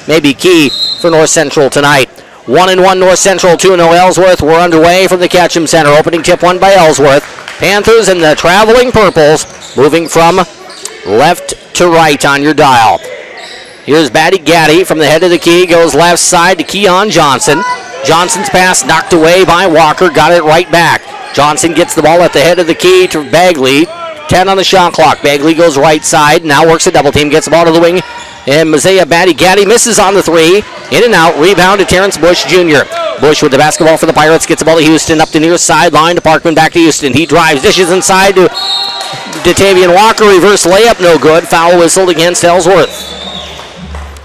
may be key for North Central tonight. 1-1 North Central, 2-0 Ellsworth. We're underway from the Ketchum Center. Opening tip won by Ellsworth. Panthers and the traveling purples moving from left to right on your dial. Here's Batty Gaddy from the head of the key. Goes left side to Keon Johnson. Johnson's pass knocked away by Walker. Got it right back. Johnson gets the ball at the head of the key to Bagley. 10 on the shot clock. Bagley goes right side. Now works a double team. Gets the ball to the wing. And Messiah Batty Gaddy misses on the three. In and out. Rebound to Terrence Bush Jr. Bush with the basketball for the Pirates. Gets the ball to Houston. Up the near sideline to Parkman. Back to Houston. He drives. Dishes inside to Datavian Walker. Reverse layup. No good. Foul whistled against Ellsworth.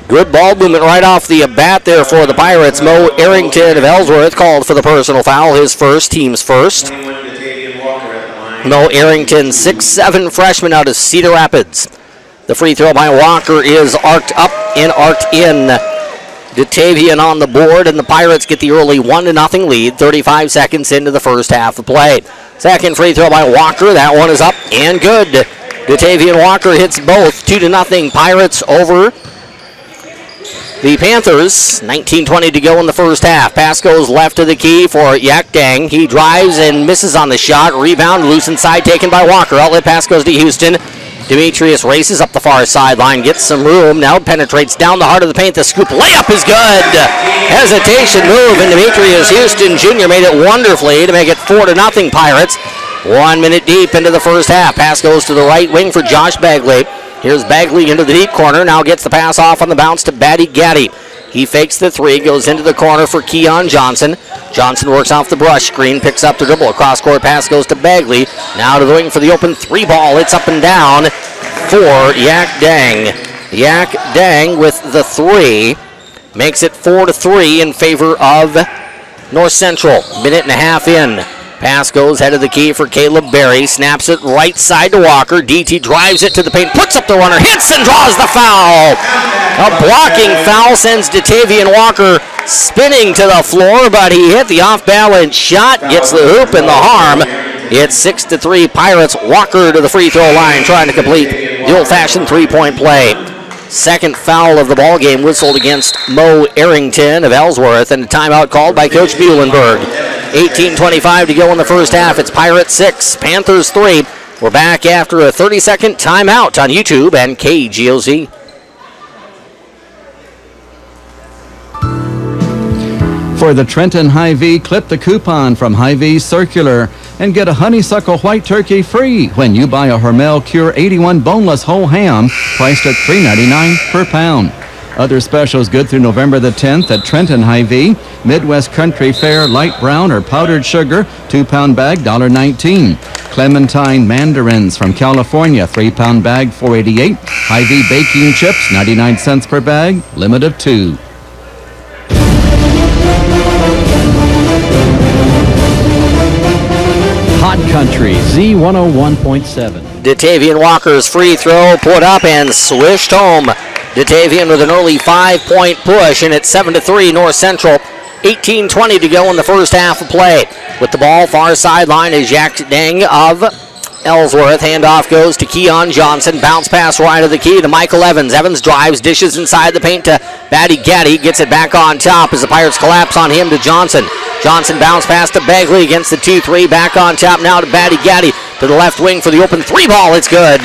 Good ball movement right off the bat there for the Pirates. Mo Arrington of Ellsworth called for the personal foul. His first. Team's first. Mo Arrington, 6'7" freshman out of Cedar Rapids. The free throw by Walker is arced up and arced in. Datavian on the board, and the Pirates get the early 1-0 lead, 35 seconds into the first half of play. Second free throw by Walker. That one is up and good. Datavian Walker hits both. 2-0 Pirates over the Panthers. 19:20 to go in the first half. Pass goes left of the key for Yak Dang. He drives and misses on the shot. Rebound loose inside taken by Walker. Outlet pass goes to Houston. Demetrius races up the far sideline, gets some room, now penetrates down the heart of the paint. The scoop layup is good. Hesitation move, and Demetrius Houston Jr. made it wonderfully to make it 4-0 Pirates. 1 minute deep into the first half. Pass goes to the right wing for Josh Bagley. Here's Bagley into the deep corner, now gets the pass off on the bounce to Batty Gaddy. He fakes the three, goes into the corner for Keon Johnson. Johnson works off the brush screen, picks up the dribble. Cross court pass goes to Bagley. Now to the wing for the open three ball. It's up and down for Yak Dang. Yak Dang with the three. Makes it 4-3 in favor of North Central. Minute and a half in. Pass goes head of the key for Caleb Berry. Snaps it right side to Walker. DT drives it to the paint. Puts up the runner. Hits and draws the foul. A blocking foul sends Datavian Walker spinning to the floor, but he hit the off-balance shot. Gets the hoop and the harm. It's 6-3 Pirates. Walker to the free throw line trying to complete the old-fashioned three-point play. Second foul of the ball game whistled against Mo Arrington of Ellsworth, and a timeout called by Coach Muhlenberg. 18:25 to go in the first half. It's Pirates 6, Panthers 3. We're back after a 30-second timeout on YouTube and KGOZ. For the Trenton Hy-Vee, clip the coupon from Hy-Vee Circular and get a honeysuckle white turkey free when you buy a Hormel Cure 81 boneless whole ham priced at $3.99 per pound. Other specials good through November the 10th at Trenton Hy-Vee. Midwest Country Fair light brown or powdered sugar 2-pound bag $1.19. Clementine mandarins from California 3-pound bag $4.88. Hy-Vee baking chips 99 cents per bag, limit of 2. Hot Country Z101.7. Datavian Walker's free throw put up and swished home. Datavian with an early 5-point push, and it's 7-3 North Central. 18:20 to go in the first half of play. With the ball far sideline is Yak Dang of Ellsworth. Handoff goes to Keon Johnson. Bounce pass right of the key to Michael Evans. Evans drives, dishes inside the paint to Batty Gaddy. Gets it back on top as the Pirates collapse on him to Johnson. Johnson bounce pass to Bagley against the 2-3. Back on top now to Batty Gaddy. To the left wing for the open three ball. It's good.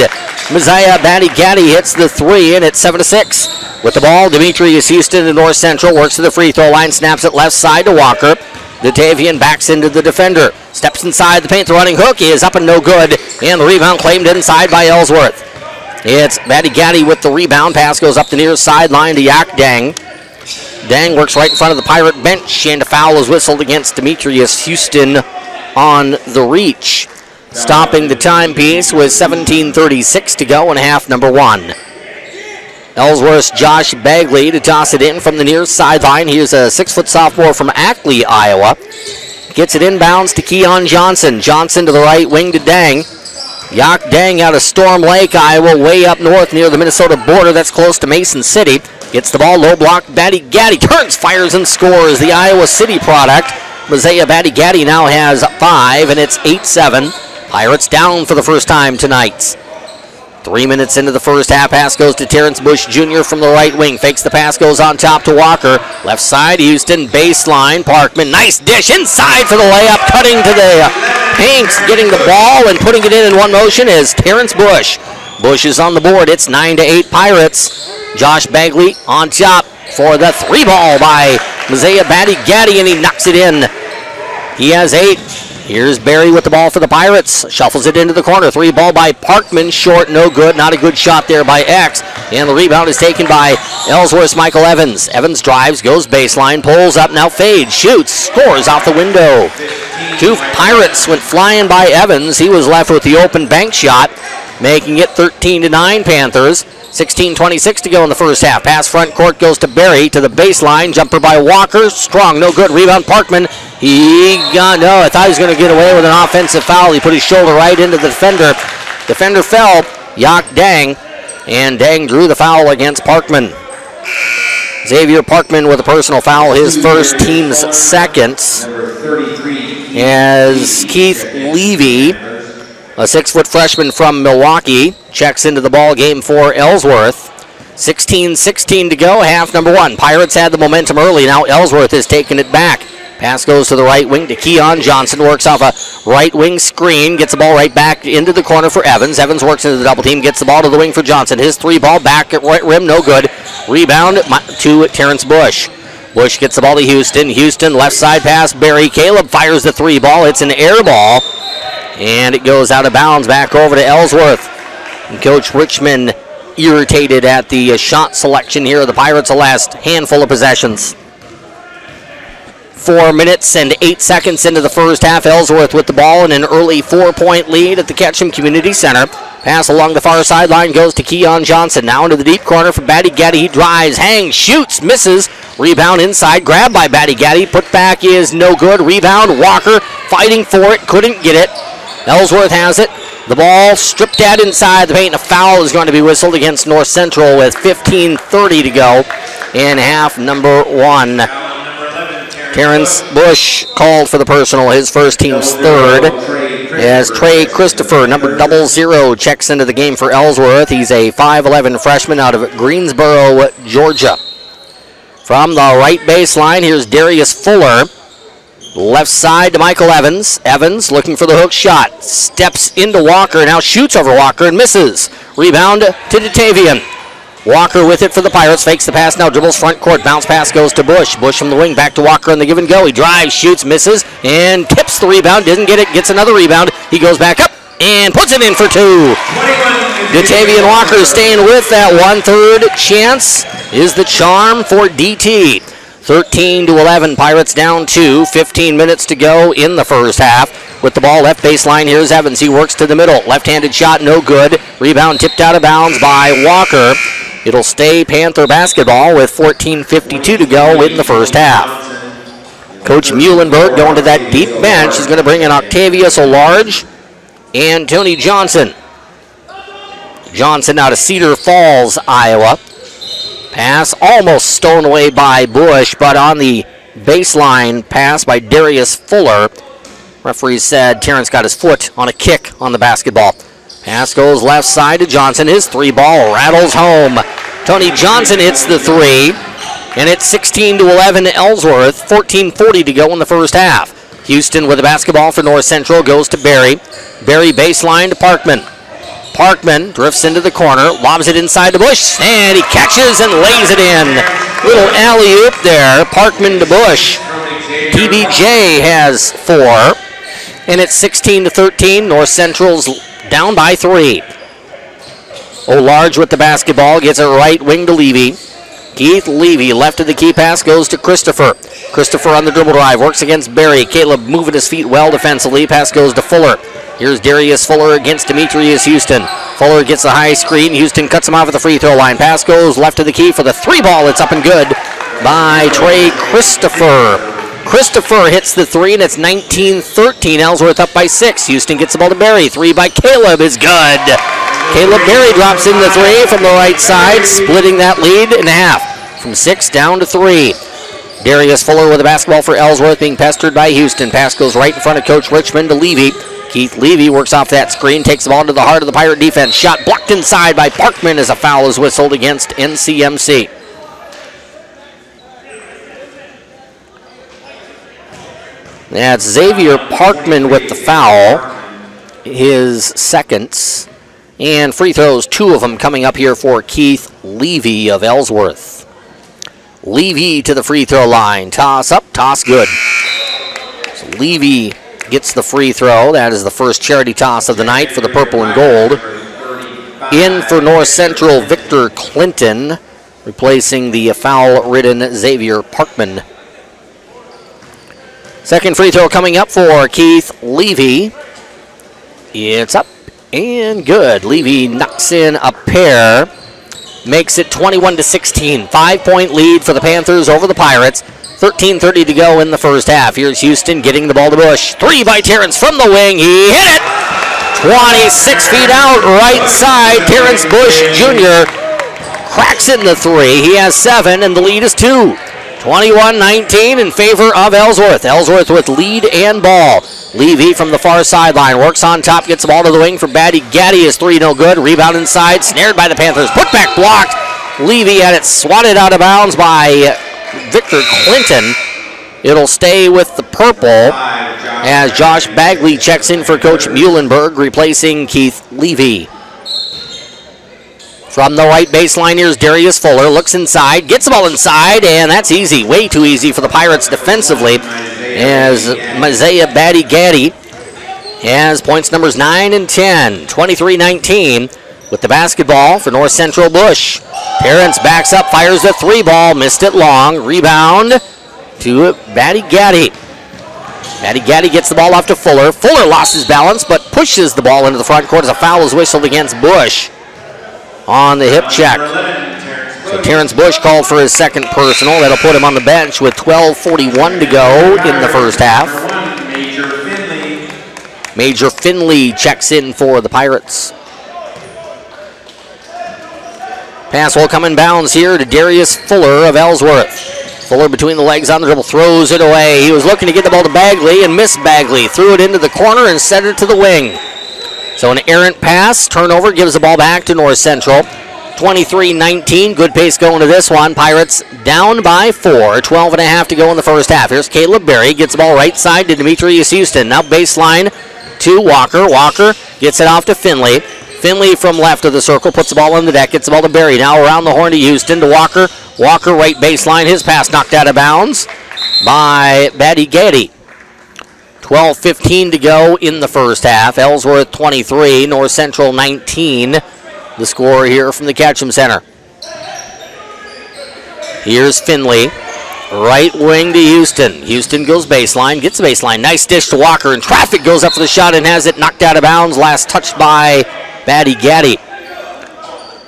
Messiah Batty Gaddy hits the three, and it's 7-6. With the ball, Demetrius Houston to North Central. Works to the free throw line. Snaps it left side to Walker. Datavian backs into the defender. Steps inside the paint. The running hook is up and no good. And the rebound claimed inside by Ellsworth. It's Batty Gaddy with the rebound. Pass goes up the near sideline to Yak Dang. Dang works right in front of the Pirate bench, and a foul is whistled against Demetrius Houston on the reach. Stopping the timepiece with 17:36 to go in half number one. Ellsworth's Josh Bagley to toss it in from the near sideline. Here's a 6-foot sophomore from Ackley, Iowa. Gets it inbounds to Keon Johnson. Johnson to the right wing to Dang. Yak Dang out of Storm Lake, Iowa, way up north near the Minnesota border. That's close to Mason City. Gets the ball, low block. Batty Gaddy turns, fires, and scores. The Iowa City product. Messiah Batty Gaddy now has 5, and it's 8-7. Pirates down for the first time tonight. 3 minutes into the first half. Pass goes to Terrence Bush Jr. from the right wing. Fakes the pass, goes on top to Walker. Left side, Houston, baseline. Parkman, nice dish inside for the layup. Cutting to the paint, getting the ball and putting it in one motion is Terrence Bush. Bush is on the board. It's 9-8 Pirates. Josh Bagley on top for the 3-ball by Mosiah Batty-Gaddy, and he knocks it in. He has 8. Here's Barry with the ball for the Pirates. Shuffles it into the corner. 3-ball by Parkman. Short, no good. Not a good shot there by X. And the rebound is taken by Ellsworth's Michael Evans. Evans drives, goes baseline, pulls up, now fades, shoots, scores out the window. 2 Pirates went flying by Evans. He was left with the open bank shot, making it 13-9 Panthers. 16:26 to go in the first half. Pass front court goes to Barry to the baseline. Jumper by Walker. Strong, no good. Rebound Parkman. I thought he was going to get away with an offensive foul. He put his shoulder right into the defender. Defender fell. Yak Dang. And Dang drew the foul against Parkman. Xavier Parkman with a personal foul, his first, team's second. As Keith Levy, a 6-foot freshman from Milwaukee, checks into the ball game for Ellsworth. 16:16 to go, half number 1. Pirates had the momentum early. Now Ellsworth has taken it back. Pass goes to the right wing to Keon Johnson. Works off a right wing screen. Gets the ball right back into the corner for Evans. Evans works into the double team. Gets the ball to the wing for Johnson. His 3-ball back at right rim. No good. Rebound to Terrence Bush. Bush gets the ball to Houston. Houston left side pass. Barry Caleb fires the 3-ball. It's an air ball. And it goes out of bounds back over to Ellsworth. And Coach Richmond irritated at the shot selection here of the Pirates the last handful of possessions. 4 minutes and 8 seconds into the first half. Ellsworth with the ball and an early 4-point lead at the Ketchum Community Center. Pass along the far sideline goes to Keon Johnson. Now into the deep corner for Batty-Gaddy. He drives, hangs, shoots, misses. Rebound inside, grabbed by Batty-Gaddy. Put back is no good. Rebound, Walker fighting for it, couldn't get it. Ellsworth has it. The ball stripped at inside the paint. A foul is going to be whistled against North Central with 15:30 to go in half number 1. Terrence Bush called for the personal, his first, team's third. As Trey Christopher, number 00, checks into the game for Ellsworth. He's a 5'11 freshman out of Greensboro, Georgia. From the right baseline, here's Darius Fuller. Left side to Michael Evans. Evans looking for the hook shot. Steps into Walker, now shoots over Walker and misses. Rebound to Datavian. Walker with it for the Pirates. Fakes the pass, now dribbles front court. Bounce pass goes to Bush. Bush from the wing, back to Walker on the give and go. He drives, shoots, misses, and tips the rebound. Doesn't get it, gets another rebound. He goes back up and puts it in for 2. Datavian Walker staying with that 1/3 chance is the charm for DT. 13-11, Pirates down 2. 15 minutes to go in the first half. With the ball left baseline, here's Evans. He works to the middle. Left-handed shot, no good. Rebound tipped out of bounds by Walker. It'll stay Panther basketball with 14:52 to go in the first half. Coach Muhlenberg going to that deep bench. He's going to bring in Octavius O'Large and Tony Johnson. Johnson out of Cedar Falls, Iowa. Pass almost stolen away by Bush, but on the baseline pass by Darius Fuller. Referee said Terrence got his foot on a kick on the basketball. Pass goes left side to Johnson. His 3-ball rattles home. Tony Johnson hits the 3, and it's 16-11 Ellsworth. 14:40 to go in the first half. Houston with the basketball for North Central goes to Barry. Barry baseline to Parkman. Parkman drifts into the corner, lobs it inside the Bush, and he catches and lays it in. Little alley-oop there, Parkman to Bush. TBJ has 4, and it's 16-13. North Central's down by 3. O'Large with the basketball, gets it right wing to Levy. Keith Levy, left of the key pass, goes to Christopher. Christopher on the dribble drive, works against Barry. Caleb moving his feet well defensively. Pass goes to Fuller. Here's Darius Fuller against Demetrius Houston. Fuller gets the high screen. Houston cuts him off at the free throw line. Pass goes left of the key for the 3-ball. It's up and good by Trey Christopher. Christopher hits the 3, and it's 19-13. Ellsworth up by 6. Houston gets the ball to Barry. 3 by Caleb is good. Caleb Barry drops in the 3 from the right side, splitting that lead in half from 6 down to 3. Darius Fuller with the basketball for Ellsworth, being pestered by Houston. Pass goes right in front of Coach Richmond to Levy. Keith Levy works off that screen, takes the ball to the heart of the Pirate defense. Shot blocked inside by Parkman as a foul is whistled against NCMC. That's Xavier Parkman with the foul, his seconds. And free throws, 2 of them coming up here for Keith Levy of Ellsworth. Levy to the free throw line. Toss up, toss good. So Levy gets the free throw. That is the first charity toss of the night for the purple and gold. In for North Central, Victor Clinton, replacing the foul-ridden Xavier Parkman. Second free throw coming up for Keith Levy. It's up and good. Levy knocks in a pair. Makes it 21-16. 5-point lead for the Panthers over the Pirates. 13:30 to go in the first half. Here's Houston getting the ball to Bush. 3 by Terrence from the wing. He hit it. 26 feet out, right side. Terrence Bush Jr. cracks in the 3. He has 7, and the lead is 2. 21-19 in favor of Ellsworth. Ellsworth with lead and ball. Levy from the far sideline works on top, gets the ball to the wing for Batty Gaddy. His 3 no good. Rebound inside, snared by the Panthers. Put back blocked. Levy had it swatted out of bounds by Victor Clinton. It'll stay with the purple as Josh Bagley checks in for Coach Muhlenberg, replacing Keith Levy. From the right baseline, here's Darius Fuller. Looks inside, gets the ball inside, and that's easy. Way too easy for the Pirates defensively, as Messiah Batty Gaddy has points numbers 9 and 10. 23-19 with the basketball for North Central Bush. Terrence backs up, fires the 3 ball, missed it long. Rebound to Batty Gaddy. Batty Gaddy gets the ball off to Fuller. Fuller lost his balance, but pushes the ball into the front court as a foul is whistled against Bush on the hip check. So Terrence Bush called for his second personal. That'll put him on the bench with 12:41 to go in the first half. Major Finley checks in for the Pirates. Pass will come in bounds here to Darius Fuller of Ellsworth. Fuller between the legs on the dribble, throws it away. He was looking to get the ball to Bagley and missed Bagley. Threw it into the corner and set it to the wing. So an errant pass, turnover, gives the ball back to North Central. 23-19, good pace going to this one. Pirates down by 4, 12.5 to go in the first half. Here's Caleb Berry, gets the ball right side to Demetrius Houston. Now baseline to Walker. Walker gets it off to Finley. Finley from left of the circle, puts the ball on the deck, gets the ball to Berry. Now around the horn to Houston, to Walker. Walker right baseline, his pass knocked out of bounds by Batty Gaddy. 12:15 to go in the first half. Ellsworth 23, North Central 19. The score here from the Ketchum Center. Here's Finley, right wing to Houston. Houston goes baseline, gets the baseline. Nice dish to Walker, and traffic goes up for the shot and has it knocked out of bounds. Last touched by Batty Gaddy.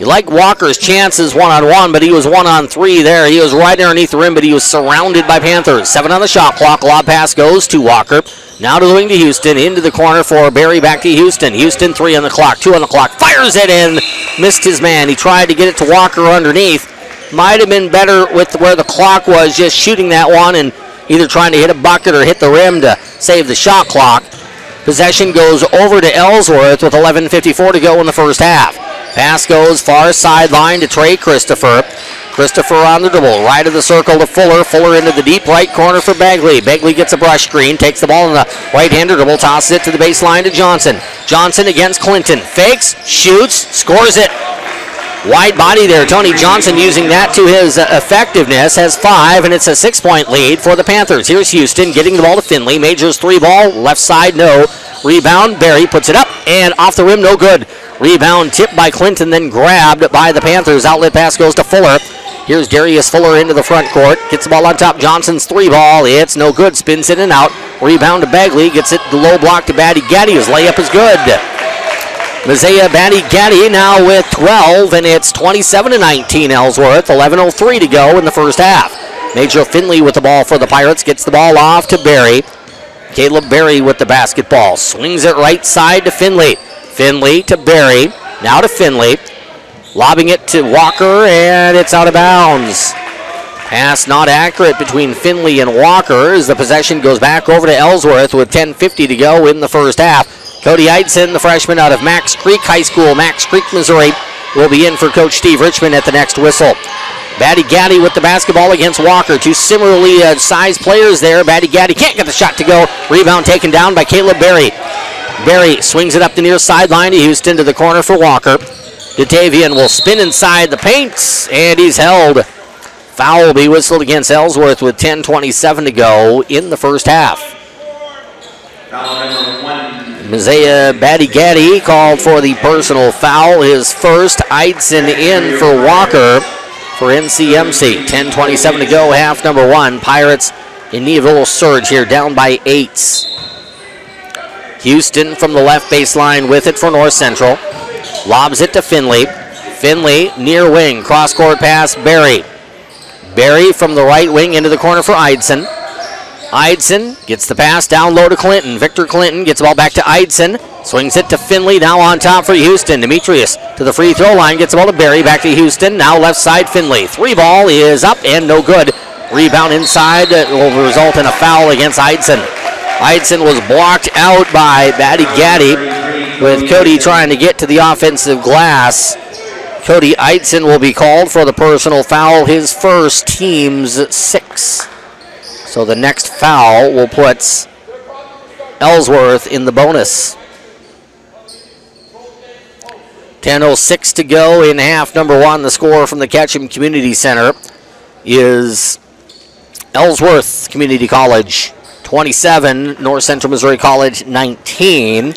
You like Walker's chances one-on-one, but he was 1-on-3 there. He was right underneath the rim, but he was surrounded by Panthers. 7 on the shot clock. Lob pass goes to Walker. Now to the wing to Houston. Into the corner for Berry. Back to Houston. Houston 3 on the clock. 2 on the clock. Fires it in. Missed his man. He tried to get it to Walker underneath. Might have been better with where the clock was, just shooting that one and either trying to hit a bucket or hit the rim to save the shot clock. Possession goes over to Ellsworth with 11:54 to go in the first half. Pass goes far sideline to Trey Christopher. Christopher on the dribble, right of the circle to Fuller. Fuller into the deep right corner for Bagley. Bagley gets a brush screen, takes the ball in the right-hander dribble, tosses it to the baseline to Johnson. Johnson against Clinton. Fakes, shoots, scores it. Wide body there. Tony Johnson using that to his effectiveness. Has 5, and it's a 6-point lead for the Panthers. Here's Houston getting the ball to Finley. Majors 3 ball, left side, no. Rebound, Berry puts it up, and off the rim, no good. Rebound tipped by Clinton, then grabbed by the Panthers. Outlet pass goes to Fuller. Here's Darius Fuller into the front court. Gets the ball on top. Johnson's 3 ball. It's no good. Spins in and out. Rebound to Bagley. Gets it the low block to Batty Gaddy. His layup is good. Messiah Batty Gaddy now with 12, and it's 27-19 Ellsworth. 11:03 to go in the first half. Major Finley with the ball for the Pirates. Gets the ball off to Berry. Caleb Berry with the basketball. Swings it right side to Finley. Finley to Berry. Now to Finley. Lobbing it to Walker, and it's out of bounds. Pass not accurate between Finley and Walker as the possession goes back over to Ellsworth with 10:50 to go in the first half. Cody Eidson, the freshman out of Max Creek High School, Max Creek, Missouri, will be in for Coach Steve Richmond at the next whistle. Batty Gaddy with the basketball against Walker. Two similarly sized players there. Batty Gaddy can't get the shot to go. Rebound taken down by Caleb Berry. Berry swings it up the near sideline to Houston to the corner for Walker. Datavian will spin inside the paint, and he's held. Foul will be whistled against Ellsworth with 10:27 to go in the first half. Messiah Batty Gaddy called for the personal foul. His first. Eidson in for Walker for NCMC. 10:27 to go, half number one. Pirates in need of a little surge here, down by 8. Houston from the left baseline with it for North Central. Lobs it to Finley. Finley near wing, cross-court pass, Berry. Berry from the right wing into the corner for Eidson. Eidson gets the pass down low to Clinton. Victor Clinton gets the ball back to Eidson. Swings it to Finley, now on top for Houston. Demetrius to the free throw line, gets the ball to Berry, back to Houston. Now left side Finley. Three ball is up and no good. Rebound inside will result in a foul against Eidson. Eidson was blocked out by Batty Gaddy with Cody trying to get to the offensive glass. Cody Eidson will be called for the personal foul, his first, team's 6. So the next foul will put Ellsworth in the bonus. 10:06 to go in half number one. The score from the Ketchum Community Center is Ellsworth Community College 27, North Central Missouri College 19.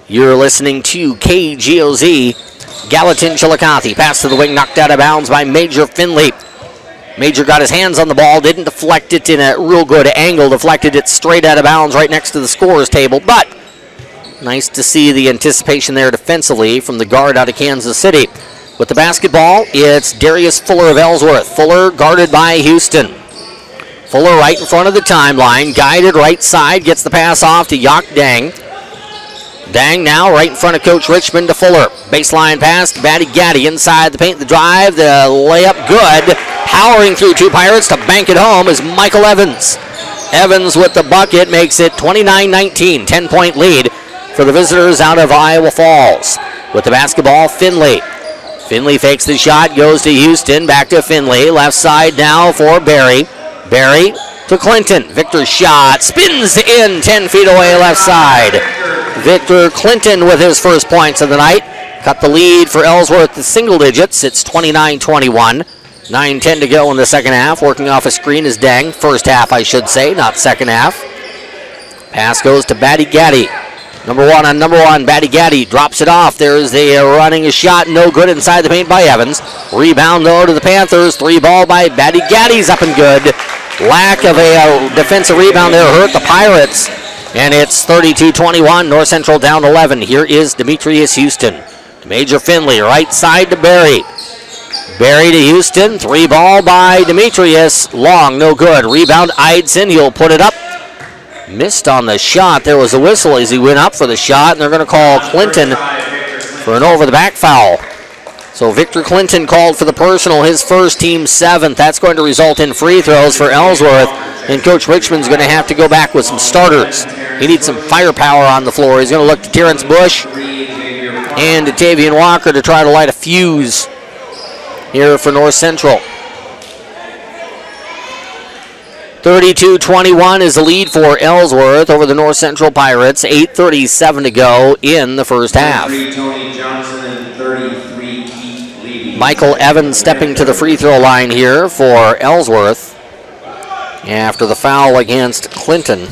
You're listening to KGOZ. Gallatin Chillicothe. Pass to the wing, knocked out of bounds by Major Finley. Major got his hands on the ball, didn't deflect it in a real good angle, deflected it straight out of bounds right next to the scorer's table, but nice to see the anticipation there defensively from the guard out of Kansas City. With the basketball, it's Darius Fuller of Ellsworth. Fuller guarded by Houston. Fuller right in front of the timeline, guided right side, gets the pass off to Yak Dang. Dang now right in front of Coach Richmond to Fuller. Baseline pass to Batty Gaddy inside the paint, the drive, the layup good. Powering through two Pirates to bank it home is Michael Evans. Evans with the bucket makes it 29-19, 10-point lead for the visitors out of Iowa Falls. With the basketball, Finley. Finley fakes the shot, goes to Houston, back to Finley. Left side now for Berry. Berry to Clinton. Victor's shot spins in 10 feet away left side. Victor Clinton with his first points of the night. Cut the lead for Ellsworth to single digits. It's 29-21. 9:10 to go in the second half. Working off a screen is Dang. First half, I should say, not second half. Pass goes to Batty Gaddy. Number one on number one. Batty Gaddy drops it off. There's the running a shot. No good inside the paint by Evans. Rebound, though, to the Panthers. Three ball by Batty Gaddy's up and good. Lack of a defensive rebound there hurt the Pirates. And it's 32-21. North Central down 11. Here is Demetrius Houston. Major Finley, right side to Berry. Berry to Houston. Three ball by Demetrius. Long, no good. Rebound, Eidson. He'll put it up. Missed on the shot. There was a whistle as he went up for the shot, and they're going to call Clinton for an over-the-back foul. So Victor Clinton called for the personal, his first, team 7th. That's going to result in free throws for Ellsworth, and Coach Richmond's going to have to go back with some starters. He needs some firepower on the floor. He's going to look to Terrence Bush and to Tavian Walker to try to light a fuse here for North Central. 32-21 is the lead for Ellsworth over the North Central Pirates. 8:37 to go in the first half. Michael Evans stepping to the free throw line here for Ellsworth after the foul against Clinton.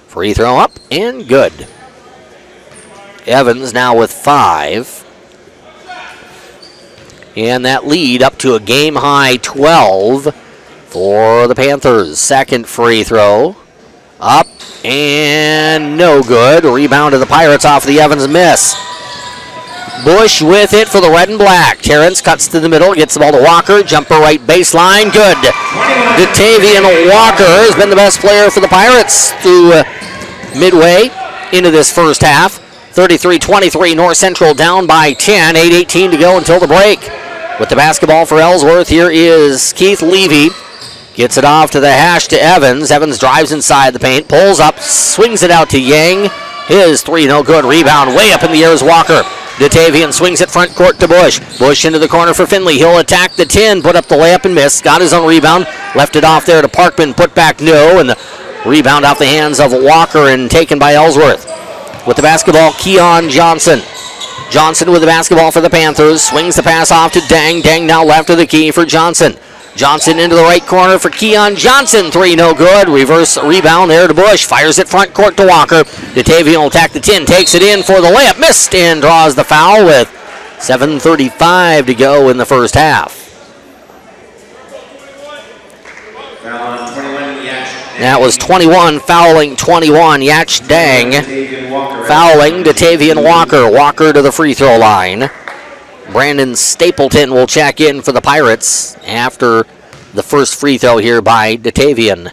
Free throw up and good. Evans now with 5. And that lead up to a game-high 12 for the Panthers. Second free throw. Up and no good. Rebound to the Pirates off the Evans miss. Bush with it for the red and black. Terrence cuts to the middle, gets the ball to Walker. Jumper right baseline, good. Datavian Walker has been the best player for the Pirates through midway into this first half. 33-23, North Central down by 10. 8:18 to go until the break. With the basketball for Ellsworth, here is Keith Levy. Gets it off to the hash to Evans. Evans drives inside the paint, pulls up, swings it out to Yang. His three, no good. Rebound way up in the air is Walker. Datavian swings it front court to Bush. Bush into the corner for Finley. He'll attack the 10, put up the layup and miss. Got his own rebound. Left it off there to Parkman. Put back no. And the rebound off the hands of Walker and taken by Ellsworth. With the basketball, Keon Johnson. Johnson with the basketball for the Panthers. Swings the pass off to Dang. Dang now left of the key for Johnson. Johnson into the right corner for Keon Johnson. Three, no good. Reverse rebound there to Bush. Fires it front court to Walker. Datavian will attack the 10. Takes it in for the layup. Missed and draws the foul with 7:35 to go in the first half. That was 21 fouling 21. Yach Dang fouling Datavian Walker. Walker to the free throw line. Brandon Stapleton will check in for the Pirates after the first free throw here by Datavian.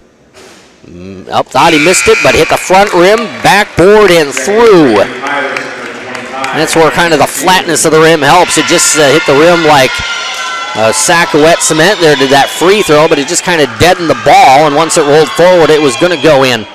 Thought he missed it, but hit the front rim, backboard, and through. That's where kind of the flatness of the rim helps. It just hit the rim like a sack of wet cement there, did that free throw, but it just kind of deadened the ball, and once it rolled forward, it was going to go in.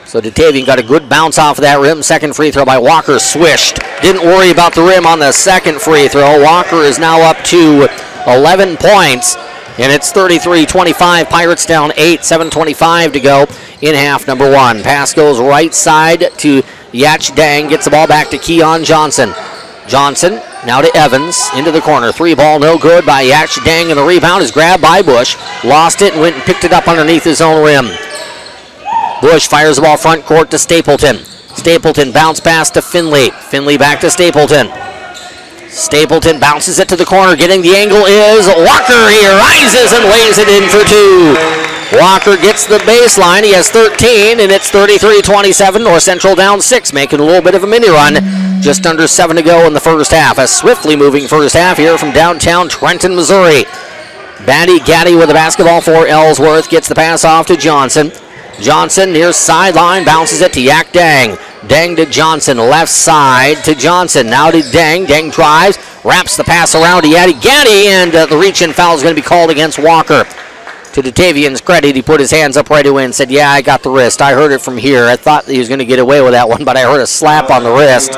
So Datavian got a good bounce off of that rim. Second free throw by Walker, swished. Didn't worry about the rim on the second free throw. Walker is now up to 11 points, and it's 33-25. Pirates down 8, 7:25 to go in half number one. Pass goes right side to Yach Dang. Gets the ball back to Keon Johnson. Johnson now to Evans, into the corner. Three ball no good by Yach Dang, and the rebound is grabbed by Bush. Lost it and went and picked it up underneath his own rim. Bush fires the ball front court to Stapleton. Stapleton bounce pass to Finley. Finley back to Stapleton. Stapleton bounces it to the corner. Getting the angle is Walker. He rises and lays it in for two. Walker gets the baseline. He has 13, and it's 33-27. North Central down 6, making a little bit of a mini run. Just under 7 to go in the first half. A swiftly moving first half here from downtown Trenton, Missouri. Batty Gaddy with the basketball for Ellsworth. Gets the pass off to Johnson. Johnson near sideline, bounces it to Yach Dang. Dang to Johnson, left side to Johnson. Now to Dang. Dang drives, wraps the pass around to Yaddy Gaddy, and the reach-in foul is going to be called against Walker. To Datavian's credit, he put his hands up right away and said, yeah, I got the wrist. I heard it from here. I thought he was going to get away with that one, but I heard a slap on the wrist.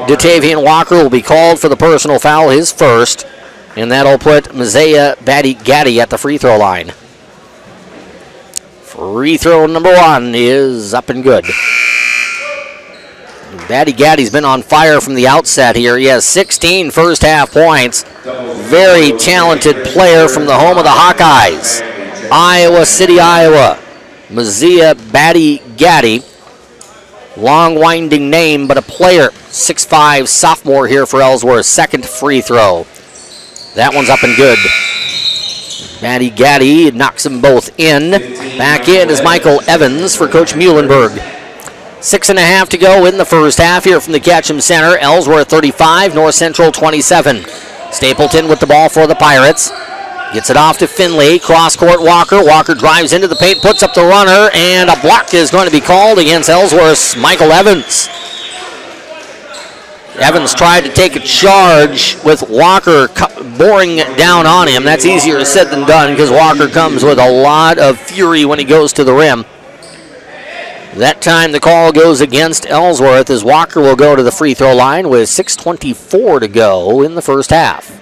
Datavian Walker will be called for the personal foul, his first, and that'll put Mazea Batty Gaddy at the free throw line. Free throw number one is up and good. Batty Gaddy's been on fire from the outset here. He has 16 first half points. Very talented player from the home of the Hawkeyes. Iowa City, Iowa. Mazea Batty Gaddy. Long winding name, but a player. 6'5", sophomore here for Ellsworth. Second free throw. That one's up and good. Batty Gaddy knocks them both in. Back in is Michael Evans for Coach Muhlenberg. 6.5 to go in the first half here from the Ketchum Center. Ellsworth 35, North Central 27. Stapleton with the ball for the Pirates. Gets it off to Finley. Cross-court Walker. Walker drives into the paint, puts up the runner, and a block is going to be called against Ellsworth's Michael Evans. Evans tried to take a charge with Walker boring down on him. That's easier said than done because Walker comes with a lot of fury when he goes to the rim. That time the call goes against Ellsworth as Walker will go to the free throw line with 6:24 to go in the first half.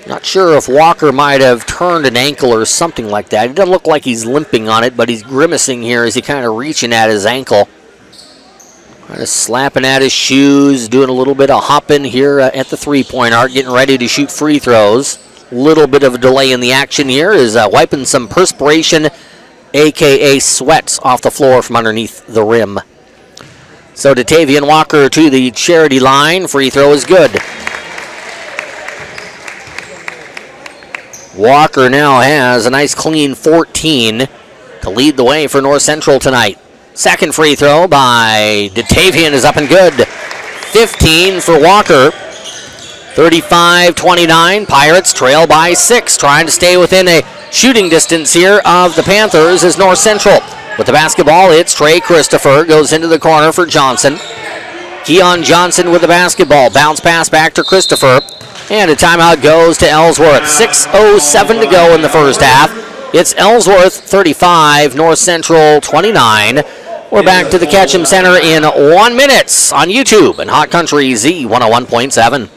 Not sure if Walker might have turned an ankle or something like that. It doesn't look like he's limping on it, but he's grimacing here as he kind of reaching at his ankle. Kind of slapping at his shoes, doing a little bit of hopping here at the three-point arc, getting ready to shoot free throws. Little bit of a delay in the action here is wiping some perspiration, a.k.a. sweats, off the floor from underneath the rim. So Datavian Walker to the charity line. Free throw is good. Walker now has a nice clean 14 to lead the way for North Central tonight. Second free throw by Datavian is up and good. 15 for Walker. 35-29, Pirates trail by 6, trying to stay within a shooting distance here of the Panthers as North Central. With the basketball, it's Trey Christopher, goes into the corner for Johnson. Keon Johnson with the basketball, bounce pass back to Christopher. Christopher, 3-point shot, no good. Rebound, And a timeout goes to Ellsworth. 6:07 to go in the first half. It's Ellsworth 35, North Central 29. We're back to the Ketchum Center in 1 minute on YouTube and Hot Country Z101.7.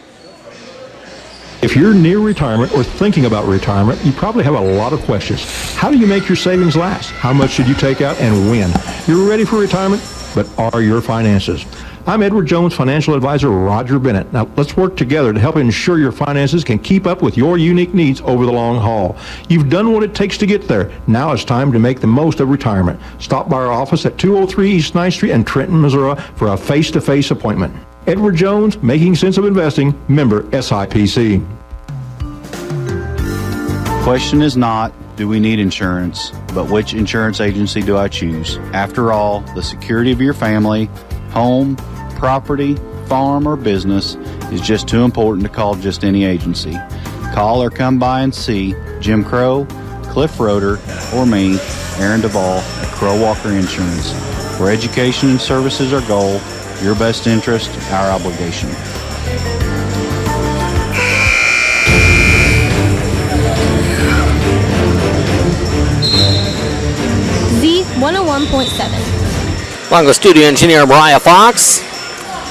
If you're near retirement or thinking about retirement, you probably have a lot of questions. How do you make your savings last? How much should you take out and when? You're ready for retirement, but are your finances? I'm Edward Jones financial advisor Roger Bennett. Now, let's work together to help ensure your finances can keep up with your unique needs over the long haul. You've done what it takes to get there. Now it's time to make the most of retirement. Stop by our office at 203 East 9th Street in Trenton, Missouri for a face-to-face appointment. Edward Jones, Making Sense of Investing, member SIPC. Question is not, do we need insurance, but which insurance agency do I choose? After all, the security of your family, home, property, farm, or business is just too important to call just any agency. Call or come by and see Jim Crow, Cliff Roeder, or me, Aaron Duvall at Crow Walker Insurance. Where education and services are goal, your best interest, our obligation. Z101.7. Along with studio engineer Mariah Fox.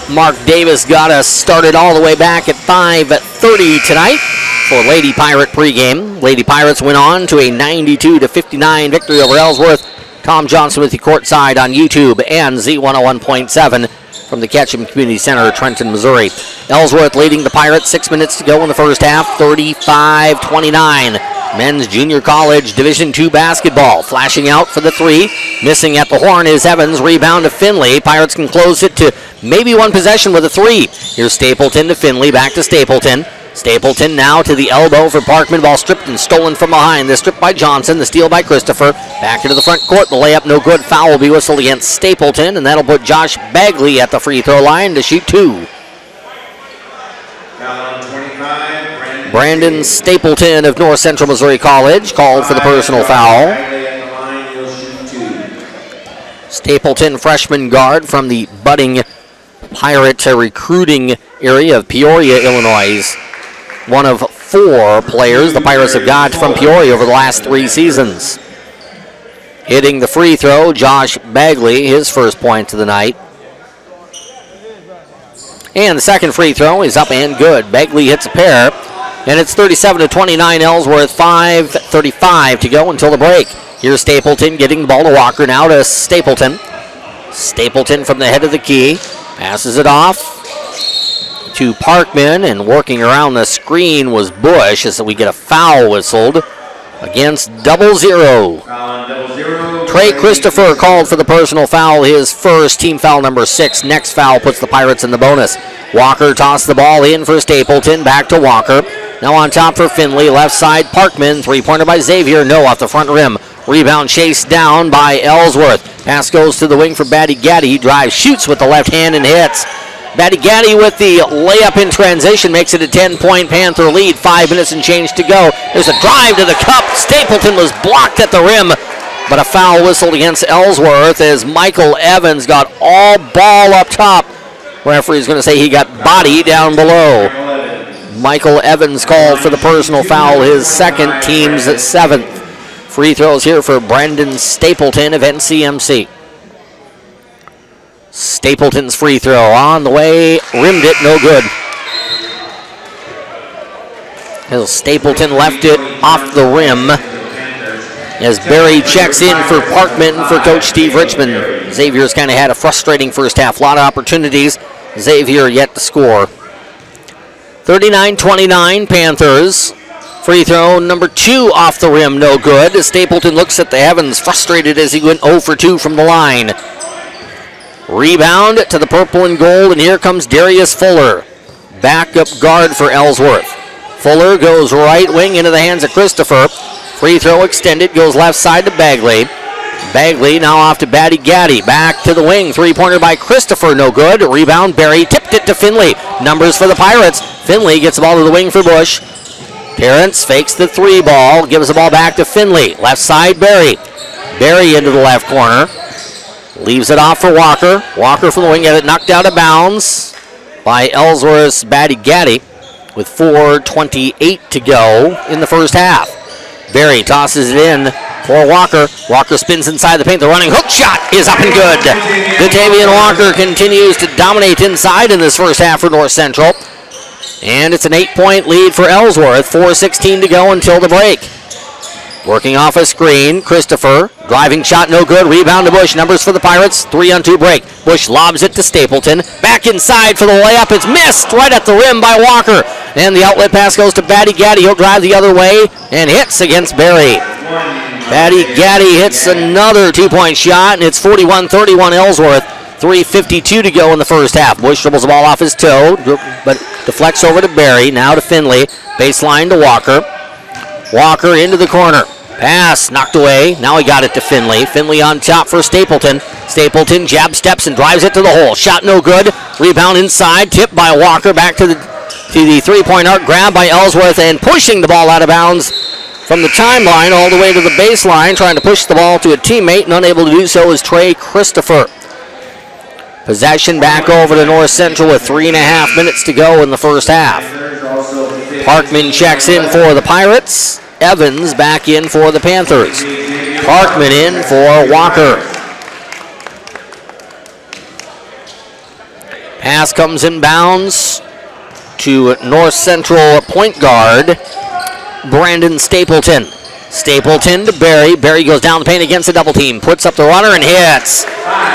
Mark Davis got us started all the way back at 5:30 tonight for Lady Pirate pregame. Lady Pirates went on to a 92-59 victory over Ellsworth. Tom Johnson with you courtside on YouTube and Z101.7 from the Ketchum Community Center, Trenton, Missouri. Ellsworth leading the Pirates, 6 minutes to go in the first half, 35-29. Men's Junior College Division II basketball. Flashing out for the three. Missing at the horn is Evans. Rebound to Finley. Pirates can close it to maybe one possession with a three. Here's Stapleton to Finley. Back to Stapleton. Stapleton now to the elbow for Parkman. Ball stripped and stolen from behind. The strip by Johnson. The steal by Christopher. Back into the front court. The layup no good. Foul will be whistled against Stapleton. And that'll put Josh Bagley at the free throw line to shoot two. Brandon Stapleton of North Central Missouri College called for the personal foul. Stapleton, freshman guard from the budding Pirate recruiting area of Peoria, Illinois. One of four players the Pirates have got from Peoria over the last 3 seasons. Hitting the free throw, Josh Bagley, his first point of the night. And the second free throw is up and good. Bagley hits a pair. And it's 37-29 Ellsworth, 5:35 to go until the break. Here's Stapleton getting the ball to Walker, now to Stapleton. Stapleton from the head of the key, passes it off to Parkman, and working around the screen was Bush as we get a foul whistled against 00. Trey Christopher called for the personal foul, his first, team foul number 6. Next foul puts the Pirates in the bonus. Walker tossed the ball in for Stapleton, back to Walker. Now on top for Finley, left side Parkman, three-pointer by Xavier, no off the front rim. Rebound chased down by Ellsworth. Pass goes to the wing for Batty Gaddy. He drives, shoots with the left hand and hits. Batty Gaddy with the layup in transition makes it a 10-point Panther lead. 5 minutes and change to go. There's a drive to the cup. Stapleton was blocked at the rim, but a foul whistled against Ellsworth as Michael Evans got all ball up top. Referee's going to say he got body down below. Michael Evans called for the personal foul, his second, team's 7th. Free throws here for Brandon Stapleton of NCMC. Stapleton's free throw on the way, rimmed it, no good. As Stapleton left it off the rim as Barry checks in for Parkman for Coach Steve Richmond. Xavier's kind of had a frustrating first half, a lot of opportunities. Xavier yet to score. 39-29 Panthers. Free throw number 2 off the rim, no good. Stapleton looks at the heavens, frustrated as he went 0 for 2 from the line. Rebound to the purple and gold, and here comes Darius Fuller. Backup guard for Ellsworth. Fuller goes right wing into the hands of Christopher. Free throw extended, goes left side to Bagley. Bagley now off to Batty Gaddy. Back to the wing. Three-pointer by Christopher, no good. Rebound, Barry tipped it to Finley. Numbers for the Pirates. Finley gets the ball to the wing for Bush. Terrence fakes the 3 ball, gives the ball back to Finley. Left side, Barry. Barry into the left corner. Leaves it off for Walker. Walker from the wing, had it knocked out of bounds by Ellsworth's Batty Gaddy. with 4:28 to go in the first half. Berry tosses it in for Walker. Walker spins inside the paint. The running hook shot is up and good. Batavian Walker continues to dominate inside in this first half for North Central. And it's an 8-point lead for Ellsworth. 4:16 to go until the break. Working off a screen, Christopher. Driving shot, no good. Rebound to Bush. Numbers for the Pirates. 3-on-2 break. Bush lobs it to Stapleton. Back inside for the layup. It's missed right at the rim by Walker. And the outlet pass goes to Batty Gaddy. He'll drive the other way and hits against Berry. Batty Gaddy hits another 2-point shot, and it's 41-31 Ellsworth. 3:52 to go in the first half. Bush dribbles the ball off his toe, but deflects over to Berry. Now to Finley. Baseline to Walker. Walker into the corner. Pass knocked away. Now he got it to Finley. Finley on top for Stapleton. Stapleton jab steps and drives it to the hole. Shot no good. Rebound inside. Tipped by Walker. Back to the 3-point arc. Grabbed by Ellsworth and pushing the ball out of bounds from the timeline all the way to the baseline. Trying to push the ball to a teammate and unable to do so is Trey Christopher. Possession back over to North Central with 3.5 minutes to go in the first half. Parkman checks in for the Pirates. Evans back in for the Panthers. Parkman in for Walker. Pass comes in bounds to North Central point guard Brandon Stapleton. Stapleton to Berry. Berry goes down the paint against a double team. Puts up the runner and hits.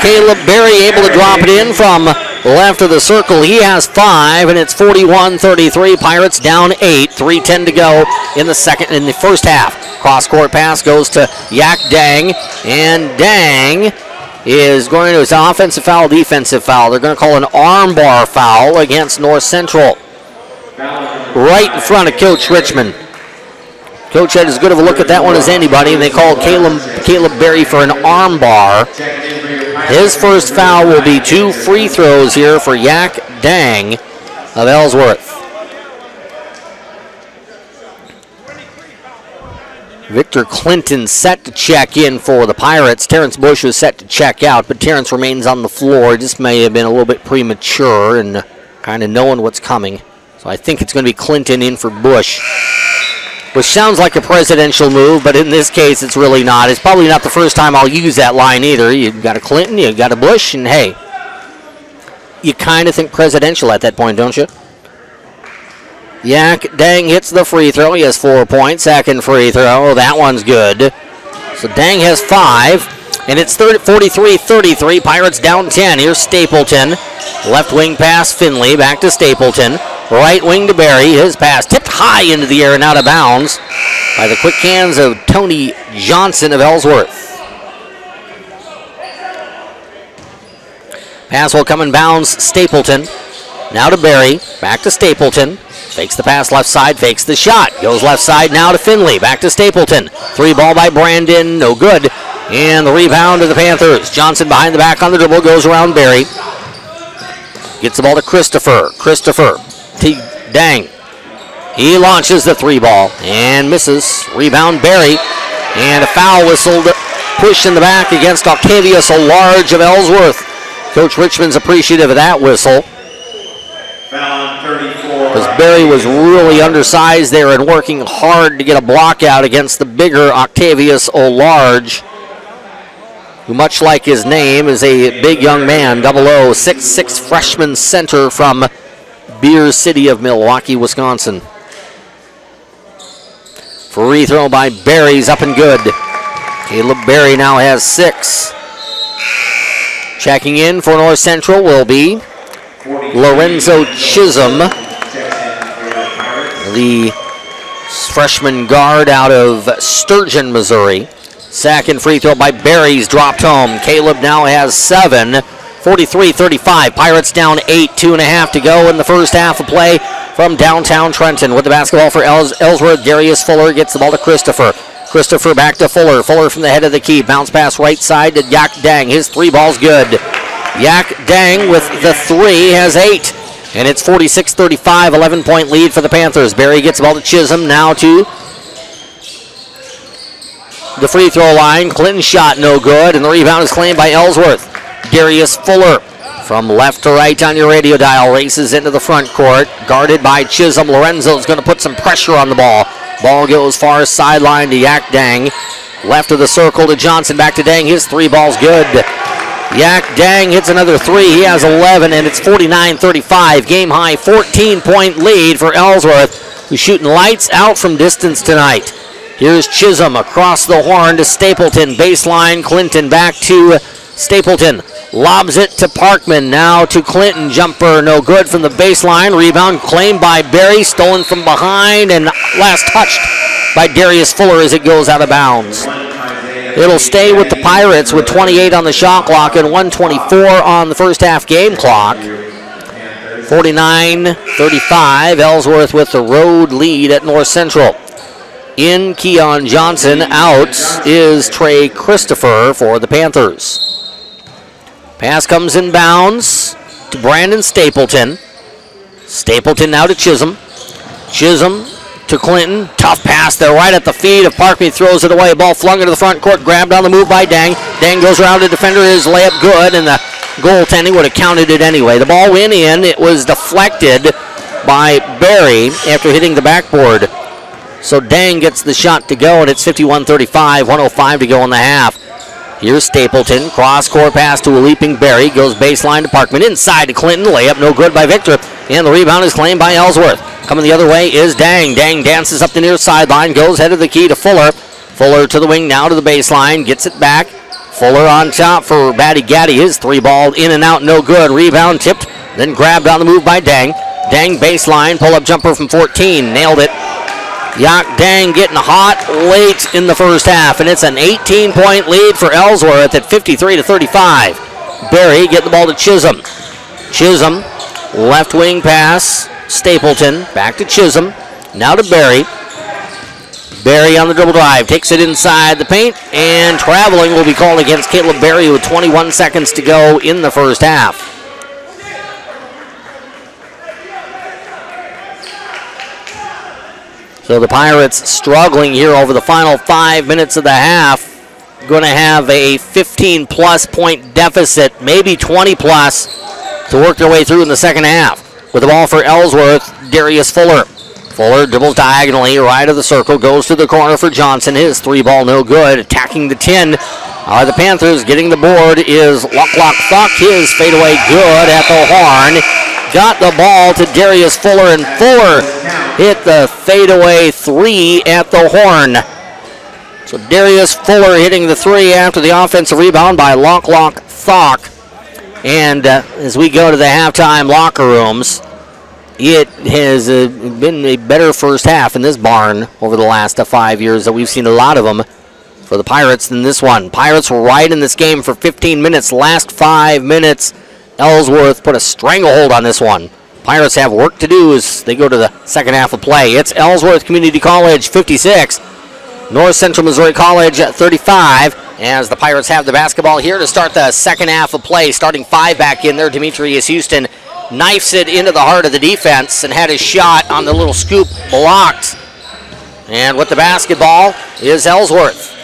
Caleb Berry able to drop it in from left of the circle. He has 5, and it's 41-33. Pirates down 8. 3:10 to go in the first half. Cross-court pass goes to Yak Dang, and Dang is going to, it's an offensive foul, defensive foul. They're going to call an arm bar foul against North Central. Right in front of Coach Richmond. Coach had as good of a look at that one as anybody, and they called Caleb Berry for an arm bar. His first foul will be 2 free throws here for Yak Dang of Ellsworth. Victor Clinton set to check in for the Pirates. Terrence Bush was set to check out, but Terrence remains on the floor. Just may have been a little bit premature and kind of knowing what's coming. So I think it's going to be Clinton in for Bush, which sounds like a presidential move, but in this case, it's really not. It's probably not the first time I'll use that line either. You've got a Clinton, you've got a Bush, and hey, you kind of think presidential at that point, don't you? Yak Dang hits the free throw. He has 4 points. Second free throw. That one's good. So Dang has 5, and it's 43-33. Pirates down 10. Here's Stapleton. Left wing pass, Finley. Back to Stapleton. Right wing to Berry. His pass tipped high into the air and out of bounds by the quick hands of Tony Johnson of Ellsworth. Pass will come in bounds, Stapleton. Now to Berry. Back to Stapleton. Fakes the pass left side, fakes the shot. Goes left side now to Finley. Back to Stapleton. 3 ball by Brandon, no good. And the rebound to the Panthers. Johnson behind the back on the dribble, goes around Berry. Gets the ball to Christopher. Christopher to Dang. He launches the 3 ball and misses. Rebound Berry. And a foul whistled. Push in the back against Octavius Large of Ellsworth. Coach Richmond's appreciative of that whistle, because Berry was really undersized there and working hard to get a block out against the bigger Octavius O'Large, who, much like his name, is a big young man, 00, 6'6" freshman center from Beer City of Milwaukee, Wisconsin. Free throw by Berry's up and good. Caleb Berry now has 6. Checking in for North Central will be Lorenzo Chisholm, the freshman guard out of Sturgeon, Missouri. Second free throw by Berry's dropped home. Caleb now has 7. 43-35. Pirates down 8. 2.5 to go in the first half of play from downtown Trenton. With the basketball for Ellsworth, Darius Fuller gets the ball to Christopher. Christopher back to Fuller. Fuller from the head of the key. Bounce pass right side to Yak Dang. His 3 ball's good. Yak Dang with the 3 has 8. And it's 46-35, 11-point lead for the Panthers. Berry gets the ball to Chisholm. Now to the free throw line. Clinton shot no good, and the rebound is claimed by Ellsworth. Darius Fuller From left to right on your radio dial, races into the front court, guarded by Chisholm. Lorenzo's going to put some pressure on the ball. Ball goes far sideline to Yak Dang. Left of the circle to Johnson, back to Dang. His three ball's good. Yak Dang hits another three. He has 11, and it's 49-35. Game high 14-point lead for Ellsworth, who's shooting lights out from distance tonight. Here's Chisholm across the horn to Stapleton. Baseline, Clinton back to Stapleton. Lobs it to Parkman. Now to Clinton. Jumper no good from the baseline. Rebound claimed by Berry. Stolen from behind and last touched by Darius Fuller as it goes out of bounds. It'll stay with the Pirates with 28 on the shot clock and 1:24 on the first half game clock. 49-35. Ellsworth with the road lead at North Central. In Keon Johnson. Out is Trey Christopher for the Panthers. Pass comes in bounds to Brandon Stapleton. Stapleton now to Chisholm. Chisholm to Clinton. Tough pass there right at the feet of Parkman. Throws it away. Ball flung into the front court. Grabbed on the move by Dang. Dang goes around the defender. His layup good, and the goaltending would have counted it anyway. The ball went in. It was deflected by Berry after hitting the backboard. So Dang gets the shot to go, and it's 51-35. 1:05 to go in the half. Here's Stapleton. Cross-court pass to a leaping Berry. Goes baseline to Parkman. Inside to Clinton. Layup no good by Victor. And the rebound is claimed by Ellsworth. Coming the other way is Dang. Dang dances up the near sideline. Goes head of the key to Fuller. Fuller to the wing now to the baseline. Gets it back. Fuller on top for Batty Gaddy. His three ball in and out. No good. Rebound tipped. Then grabbed on the move by Dang. Dang baseline. Pull-up jumper from 14. Nailed it. Yak Dang getting hot late in the first half, and it's an 18-point lead for Ellsworth at 53-35. Berry getting the ball to Chisholm. Chisholm, left wing pass, Stapleton, back to Chisholm, now to Berry. Berry on the dribble drive, takes it inside the paint, and traveling will be called against Caleb Berry with 21 seconds to go in the first half. So the Pirates struggling here over the final 5 minutes of the half. Going to have a 15-plus point deficit, maybe 20-plus, to work their way through in the second half. With the ball for Ellsworth, Darius Fuller. Fuller dribbles diagonally, right of the circle, goes to the corner for Johnson. His three ball no good. Attacking the 10 are the Panthers. Getting the board is Lock Fuck. His fadeaway good at the horn. Got the ball to Darius Fuller, and Fuller hit the fadeaway three at the horn. So Darius Fuller hitting the three after the offensive rebound by Lock Thock. And as we go to the halftime locker rooms, it has been a better first half in this barn over the last 5 years that we've seen a lot of them for the Pirates than this one. Pirates were right in this game for 15 minutes. Last 5 minutes, Ellsworth put a stranglehold on this one. Pirates have work to do as they go to the second half of play. It's Ellsworth Community College 56, North Central Missouri College 35, as the Pirates have the basketball here to start the second half of play. Starting five back in there, Demetrius Houston knifes it into the heart of the defense and had his shot on the little scoop blocked. And with the basketball is Ellsworth.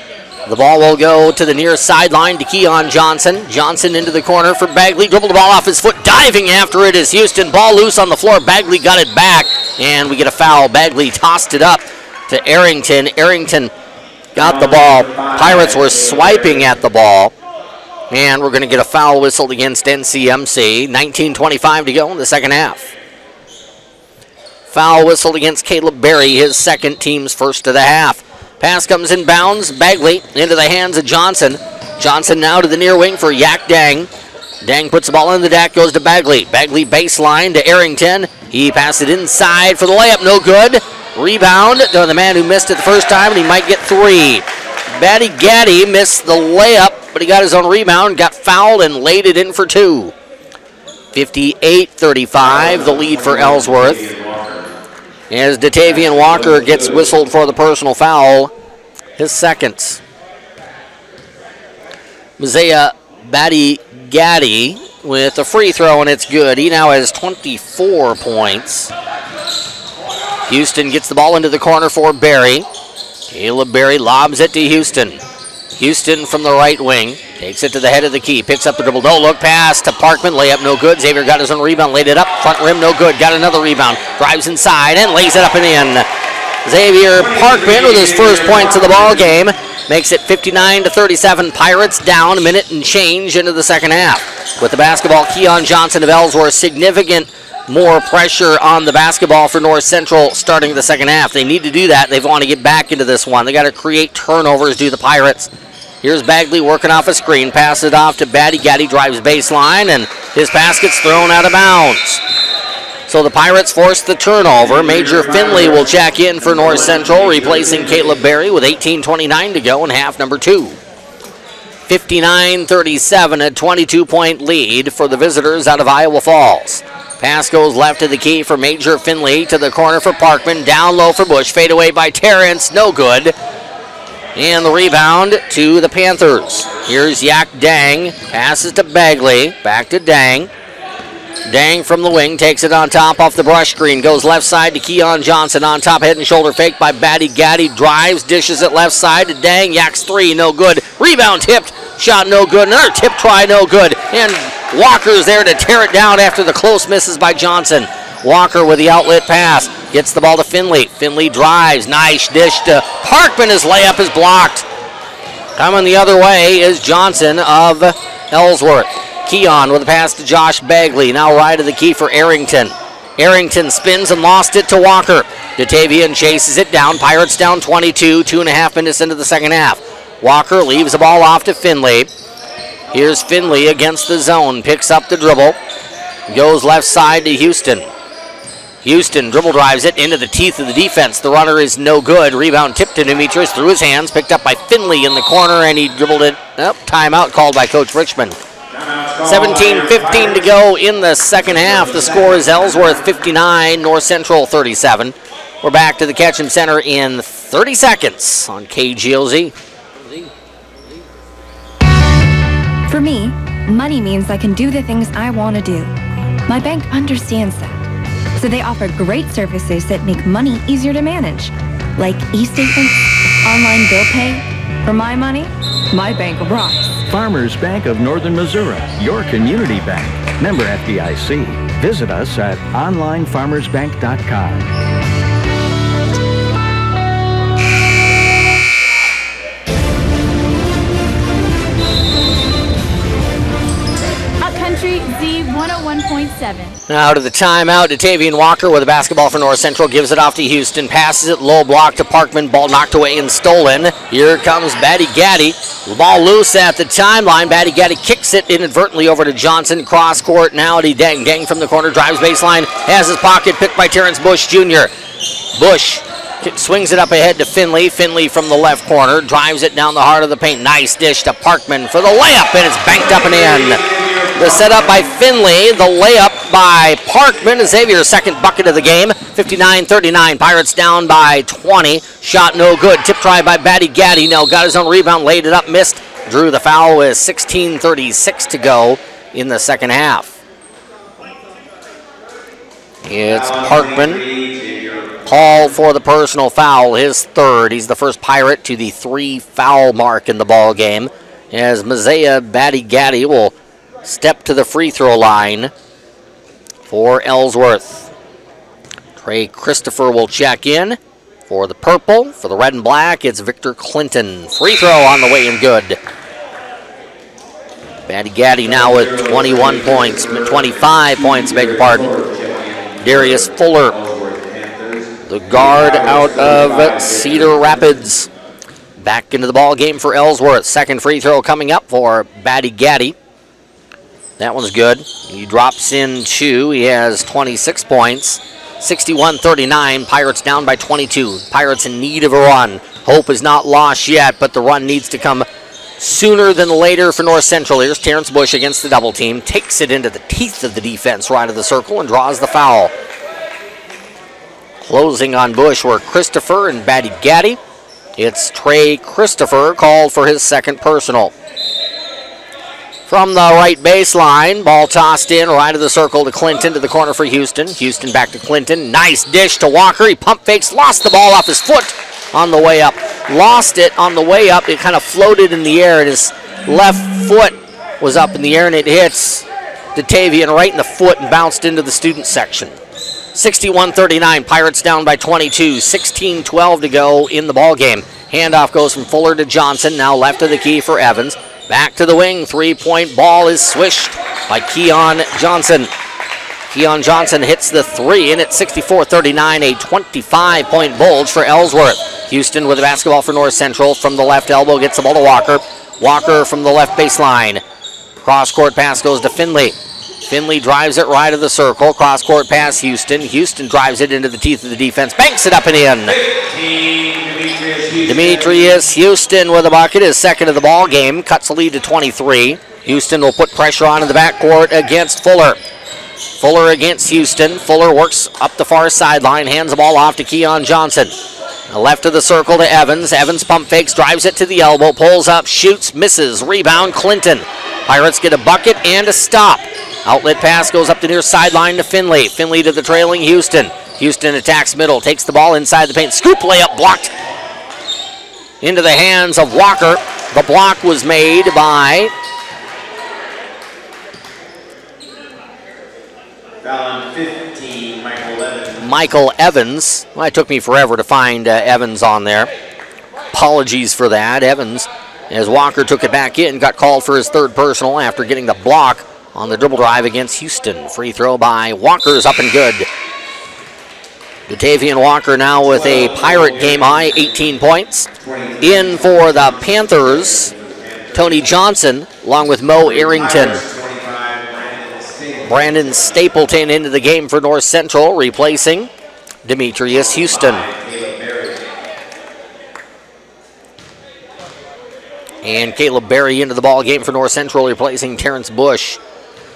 The ball will go to the near sideline to Keon Johnson. Johnson into the corner for Bagley. Dribbled the ball off his foot. Diving after it is Houston. Ball loose on the floor. Bagley got it back. And we get a foul. Bagley tossed it up to Arrington. Arrington got the ball. Pirates were swiping at the ball. And we're going to get a foul whistled against NCMC. 19:25 to go in the second half. Foul whistled against Caleb Berry, his second, team's first of the half. Pass comes in bounds. Bagley into the hands of Johnson. Johnson now to the near wing for Yak Dang. Dang puts the ball in the deck, goes to Bagley. Bagley baseline to Arrington. He passed it inside for the layup, no good. Rebound to the man who missed it the first time, and he might get three. Batty Gaddy missed the layup, but he got his own rebound, got fouled, and laid it in for two. 58-35, the lead for Ellsworth. As Datavian Walker gets whistled for the personal foul, his second. Mosiah Batty Gaddy with a free throw, and it's good. He now has 24 points. Houston gets the ball into the corner for Berry. Caleb Berry lobs it to Houston. Houston from the right wing. Takes it to the head of the key. Picks up the dribble. No look pass to Parkman. Layup no good. Xavier got his own rebound. Laid it up. Front rim no good. Got another rebound. Drives inside and lays it up and in. Xavier Parkman with his first points of the ball game. Makes it 59-37. Pirates down a minute and change into the second half. With the basketball, Keon Johnson of Ellsworth. Significant more pressure on the basketball for North Central starting the second half. They need to do that. They want to get back into this one. They got to create turnovers, do the Pirates. Here's Bagley working off a screen. Passes it off to Batty. Gaddy drives baseline, and his pass gets thrown out of bounds. So the Pirates force the turnover. Major Finley will check in for North Central, replacing Caleb Berry with 18:29 to go in half number 2. 59-37, a 22-point lead for the visitors out of Iowa Falls. Pass goes left of the key for Major Finley to the corner for Parkman. Down low for Bush. Fade away by Terrence. No good. And the rebound to the Panthers. Here's Yak Dang. Passes to Bagley. Back to Dang. Dang from the wing. Takes it on top off the brush screen. Goes left side to Keon Johnson. On top, head and shoulder fake by Batty. Gaddy drives. Dishes it left side to Dang. Yak's three. No good. Rebound tipped. Shot no good. Another tip try. No good. And Walker's there to tear it down after the close misses by Johnson. Walker with the outlet pass. Gets the ball to Finley. Finley drives. Nice dish to Parkman. His layup is blocked. Coming the other way is Johnson of Ellsworth. Keon with a pass to Josh Bagley. Now right of the key for Arrington. Arrington spins and lost it to Walker. Datavian chases it down. Pirates down 22. 2.5 minutes into the second half. Walker leaves the ball off to Finley. Here's Finley against the zone. Picks up the dribble. Goes left side to Houston. Houston dribble drives it into the teeth of the defense. The runner is no good. Rebound tipped to Demetrius through his hands. Picked up by Finley in the corner, and he dribbled it. Timeout called by Coach Richmond. 17:15 to go in the second half. The score is Ellsworth 59, North Central 37. We're back to the Ketchum Center in 30 seconds on KGOZ. For me, money means I can do the things I want to do. My bank understands that. So they offer great services that make money easier to manage, like e-statements, online bill pay. For my money, my bank rocks. Farmers Bank of Northern Missouri, your community bank. Member FDIC. Visit us at onlinefarmersbank.com. Country Z101.7. Now to the timeout. Datavian Walker with the basketball for North Central. Gives it off to Houston. Passes it low block to Parkman. Ball knocked away and stolen. Here comes Batty Gaddy. The ball loose at the timeline. Batty Gaddy kicks it inadvertently over to Johnson. Cross court now to Dang. Dang from the corner. Drives baseline. Has his pocket picked by Terrence Bush Jr. Bush swings it up ahead to Finley. Finley from the left corner. Drives it down the heart of the paint. Nice dish to Parkman for the layup. And it's banked up and in. The setup by Finley, the layup by Parkman. Xavier's second bucket of the game. 59-39. Pirates down by 20. Shot no good. Tip try by Batty Gaddy. No, got his own rebound, laid it up, missed. Drew the foul with 16:36 to go in the second half. It's Parkman. Called for the personal foul, his third. He's the first Pirate to the 3-foul mark in the ball game. As Mazea Batty Gaddy will step to the free throw line for Ellsworth. Trey Christopher will check in for the purple. For the red and black, it's Victor Clinton. Free throw on the way and good. Batty Gaddy now with 21 points, 25 points, beg your pardon. Darius Fuller, the guard out of Cedar Rapids. Back into the ball game for Ellsworth. Second free throw coming up for Batty Gaddy. That one's good. He drops in two. He has 26 points. 61-39. Pirates down by 22. Pirates in need of a run. Hope is not lost yet, but the run needs to come sooner than later for North Central. Here's Terrence Bush against the double team. Takes it into the teeth of the defense right of the circle and draws the foul. Closing on Bush were Christopher and Batty Gaddy. It's Trey Christopher called for his second personal. From the right baseline, ball tossed in right of the circle to Clinton to the corner for Houston. Houston back to Clinton. Nice dish to Walker. He pump fakes, lost the ball off his foot on the way up. lost it on the way up. It kind of floated in the air, and his left foot was up in the air, and it hits Datavian right in the foot and bounced into the student section. 61-39, Pirates down by 22, 16-12 to go in the ball game. Handoff goes from Fuller to Johnson, now left of the key for Evans. Back to the wing, three-point ball is swished by Keon Johnson. Keon Johnson hits the three, and it's 64-39, a 25-point bulge for Ellsworth. Houston with the basketball for North Central. From the left elbow, gets the ball to Walker. Walker from the left baseline. Cross-court pass goes to Finley. Finley drives it right of the circle. Cross-court pass, Houston. Houston drives it into the teeth of the defense. Banks it up and in. Demetrius Houston with a bucket, his second of the ball game. Cuts the lead to 23. Houston will put pressure on in the backcourt against Fuller. Fuller against Houston. Fuller works up the far sideline, hands the ball off to Keon Johnson. Left of the circle to Evans. Evans pump fakes, drives it to the elbow, pulls up, shoots, misses. Rebound, Clinton. Pirates get a bucket and a stop. Outlet pass goes up the near sideline to Finley. Finley to the trailing Houston. Houston attacks middle, takes the ball inside the paint. Scoop layup blocked into the hands of Walker. The block was made by Michael Evans. Well, it took me forever to find Evans on there. Apologies for that. Evans, as Walker took it back in, got called for his third personal after getting the block on the dribble drive against Houston. Free throw by Walker is up and good. Datavian Walker now with a Pirate game high, 18 points. In for the Panthers, Tony Johnson, along with Mo Arrington. Brandon Stapleton into the game for North Central, replacing Demetrius Houston. And Caleb Berry into the ball game for North Central, replacing Terrence Bush.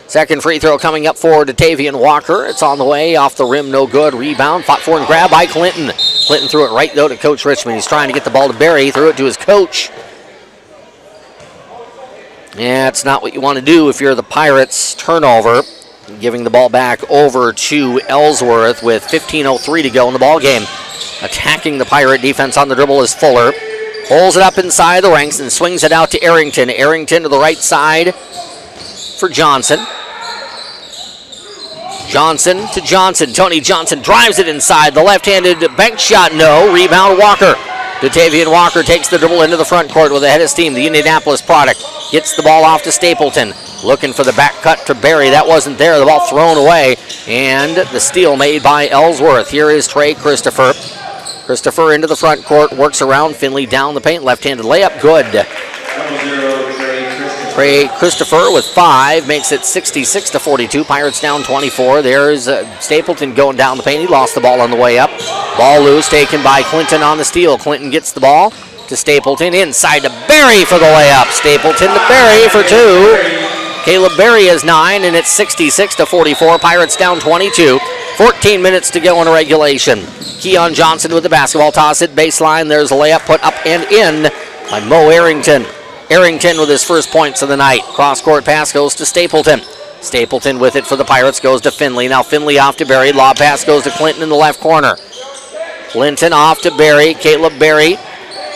Second free throw coming up for Datavian Walker. It's on the way, off the rim, no good. Rebound, fought for and grabbed by Clinton. Clinton threw it right, though, to Coach Richmond. He's trying to get the ball to Berry, threw it to his coach. Yeah, it's not what you want to do if you're the Pirates. Turnover, giving the ball back over to Ellsworth with 15:03 to go in the ball game. Attacking the Pirate defense on the dribble is Fuller. Pulls it up inside the ranks and swings it out to Arrington. Arrington to the right side for Johnson. Johnson to Johnson. Tony Johnson drives it inside. The left-handed bank shot, no. Rebound, Walker. Datavian Walker takes the dribble into the front court with a head of steam. The Indianapolis product gets the ball off to Stapleton. Looking for the back cut to Berry. That wasn't there. The ball thrown away. And the steal made by Ellsworth. Here is Trey Christopher. Christopher into the front court. Works around Finley down the paint. Left-handed layup. Good. Trey Christopher with 5 makes it 66-42. Pirates down 24. There's Stapleton going down the paint. He lost the ball on the way up. Ball loose, taken by Clinton on the steal. Clinton gets the ball to Stapleton. Inside to Berry for the layup. Stapleton to Berry for 2. Caleb Berry has 9, and it's 66-44. Pirates down 22. 14 minutes to go in regulation. Keon Johnson with the basketball. Toss it baseline. There's a layup put up and in by Mo Arrington. Arrington with his first points of the night. Cross-court pass goes to Stapleton. Stapleton with it for the Pirates goes to Finley. Now Finley off to Berry. Lob pass goes to Clinton in the left corner. Clinton off to Berry. Caleb Berry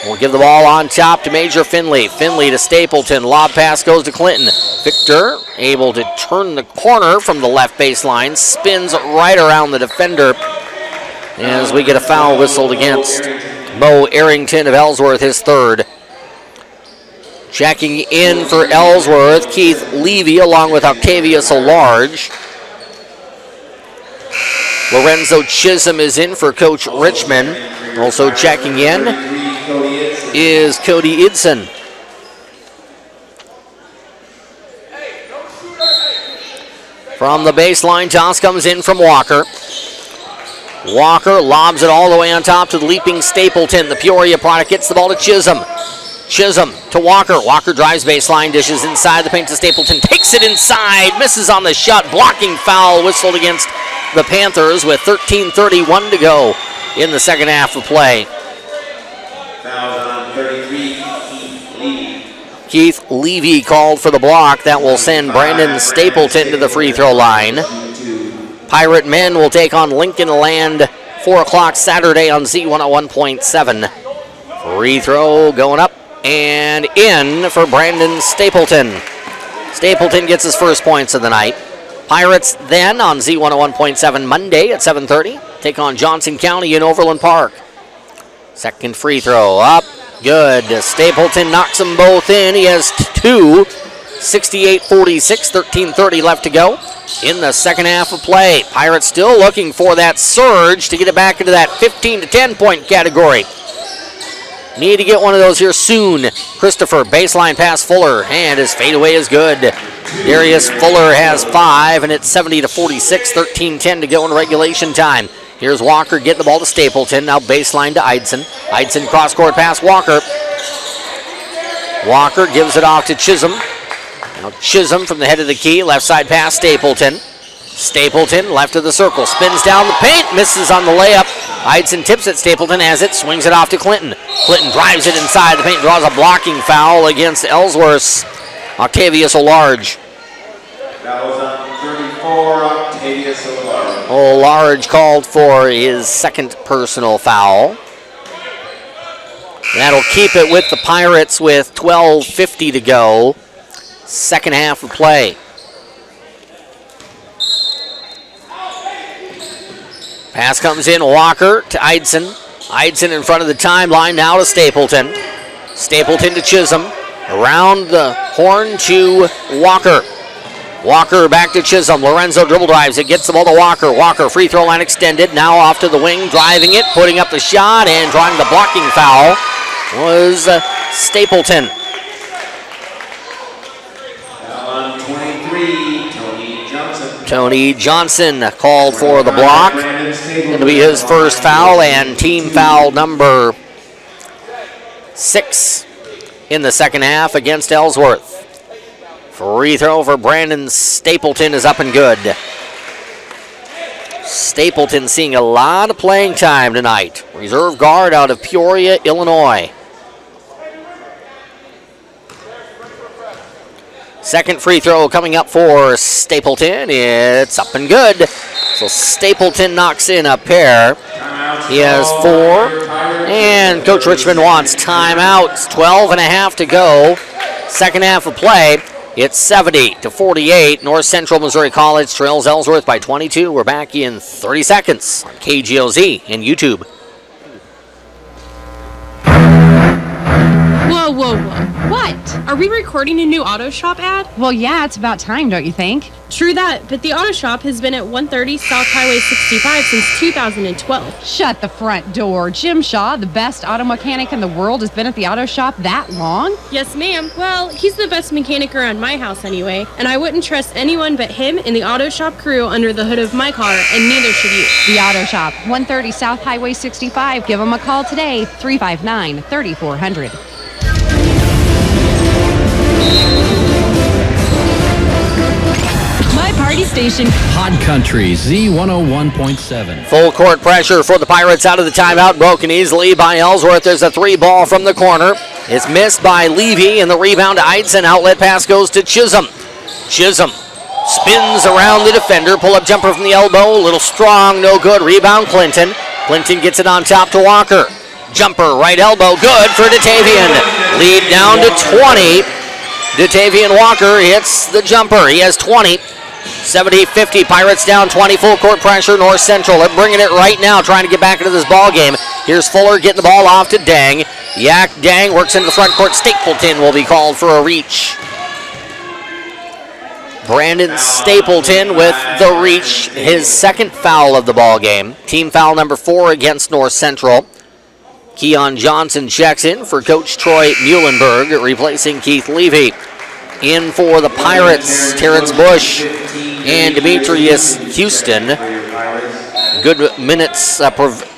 will give the ball on top to Major Finley. Finley to Stapleton. Lob pass goes to Clinton. Victor able to turn the corner from the left baseline. Spins right around the defender as we get a foul whistled against Mo Arrington of Ellsworth, his third. Checking in for Ellsworth, Keith Levy along with Octavius O'Large. Lorenzo Chisholm is in for Coach Richmond. Also checking in is Cody Idson. From the baseline, toss comes in from Walker. Walker lobs it all the way on top to the leaping Stapleton. The Peoria product gets the ball to Chisholm. Chisholm to Walker. Walker drives baseline, dishes inside the paint to Stapleton. Takes it inside, misses on the shot. Blocking foul whistled against the Panthers with 13:31 to go in the second half of play. Keith Levy called for the block. That will send Brandon Stapleton to the free throw line. Pirate men will take on Lincoln Land 4 o'clock Saturday on Z101.7. Free throw going up and in for Brandon Stapleton. Stapleton gets his first points of the night. Pirates then on Z101.7 Monday at 7:30 take on Johnson County in Overland Park. Second free throw up, good. Stapleton knocks them both in. He has two. 68-46, 13:30 left to go in the second half of play. Pirates still looking for that surge to get it back into that 15 to 10 point category. Need to get one of those here soon. Christopher, baseline pass Fuller, and his fadeaway is good. Darius Fuller has 5, and it's 70-46, 13:10 to go in regulation time. Here's Walker getting the ball to Stapleton, now baseline to Eidson. Eidson cross-court pass Walker. Walker gives it off to Chisholm. Now Chisholm from the head of the key, left side pass Stapleton. Stapleton left of the circle, spins down the paint, misses on the layup. Eidson tips it, Stapleton has it, swings it off to Clinton. Clinton drives it inside the paint, draws a blocking foul against Ellsworth's Octavius O'Large. That was on 34, Octavius O'Large. O'Large called for his second personal foul. That'll keep it with the Pirates with 12:50 to go. Second half of play. Pass comes in, Walker to Eidson. Eidson in front of the timeline, now to Stapleton. Stapleton to Chisholm. Around the horn to Walker. Walker back to Chisholm. Lorenzo dribble drives it, gets the ball to Walker. Walker, free throw line extended, now off to the wing, driving it, putting up the shot, and drawing the blocking foul was Stapleton. On 23, Tony Johnson. Tony Johnson called for the block. It'll be his first foul and team foul number 6 in the second half against Ellsworth. Free throw for Brandon Stapleton is up and good. Stapleton seeing a lot of playing time tonight. Reserve guard out of Peoria, Illinois. Second free throw coming up for Stapleton. It's up and good. So Stapleton knocks in a pair. He has 4. And Coach Richmond wants timeouts. 12 and a half to go. Second half of play. It's 70-48. North Central Missouri College trails Ellsworth by 22. We're back in 30 seconds on KGOZ and YouTube. Whoa, whoa, whoa. What? Are we recording a new auto shop ad? Well, yeah, it's about time, don't you think? True that, but the auto shop has been at 130 South Highway 65 since 2012. Shut the front door. Jim Shaw, the best auto mechanic in the world, has been at the auto shop that long? Yes, ma'am. Well, he's the best mechanic around my house anyway, and I wouldn't trust anyone but him and the auto shop crew under the hood of my car, and neither should you. The auto shop, 130 South Highway 65. Give them a call today, 359-3400. My party station. Pod Country, Z101.7. Full court pressure for the Pirates out of the timeout. Broken easily by Ellsworth. There's a 3 ball from the corner. It's missed by Levy, and the rebound to Eidson. Outlet pass goes to Chisholm. Chisholm spins around the defender. Pull-up jumper from the elbow. A little strong, no good. Rebound Clinton. Clinton gets it on top to Walker. Jumper, right elbow, good for Datavian. Lead down to 20. Datavian Walker hits the jumper. He has 20. 70-50, Pirates down 20, full court pressure, North Central. They're bringing it right now, trying to get back into this ball game. Here's Fuller getting the ball off to Dang. Yak Dang works into the front court. Stapleton will be called for a reach. Brandon Stapleton with the reach, his second foul of the ball game. Team foul number 4 against North Central. Keon Johnson checks in for Coach Troy Muhlenberg, replacing Keith Levy. In for the Pirates, Terrence Bush and Demetrius Houston. Good minutes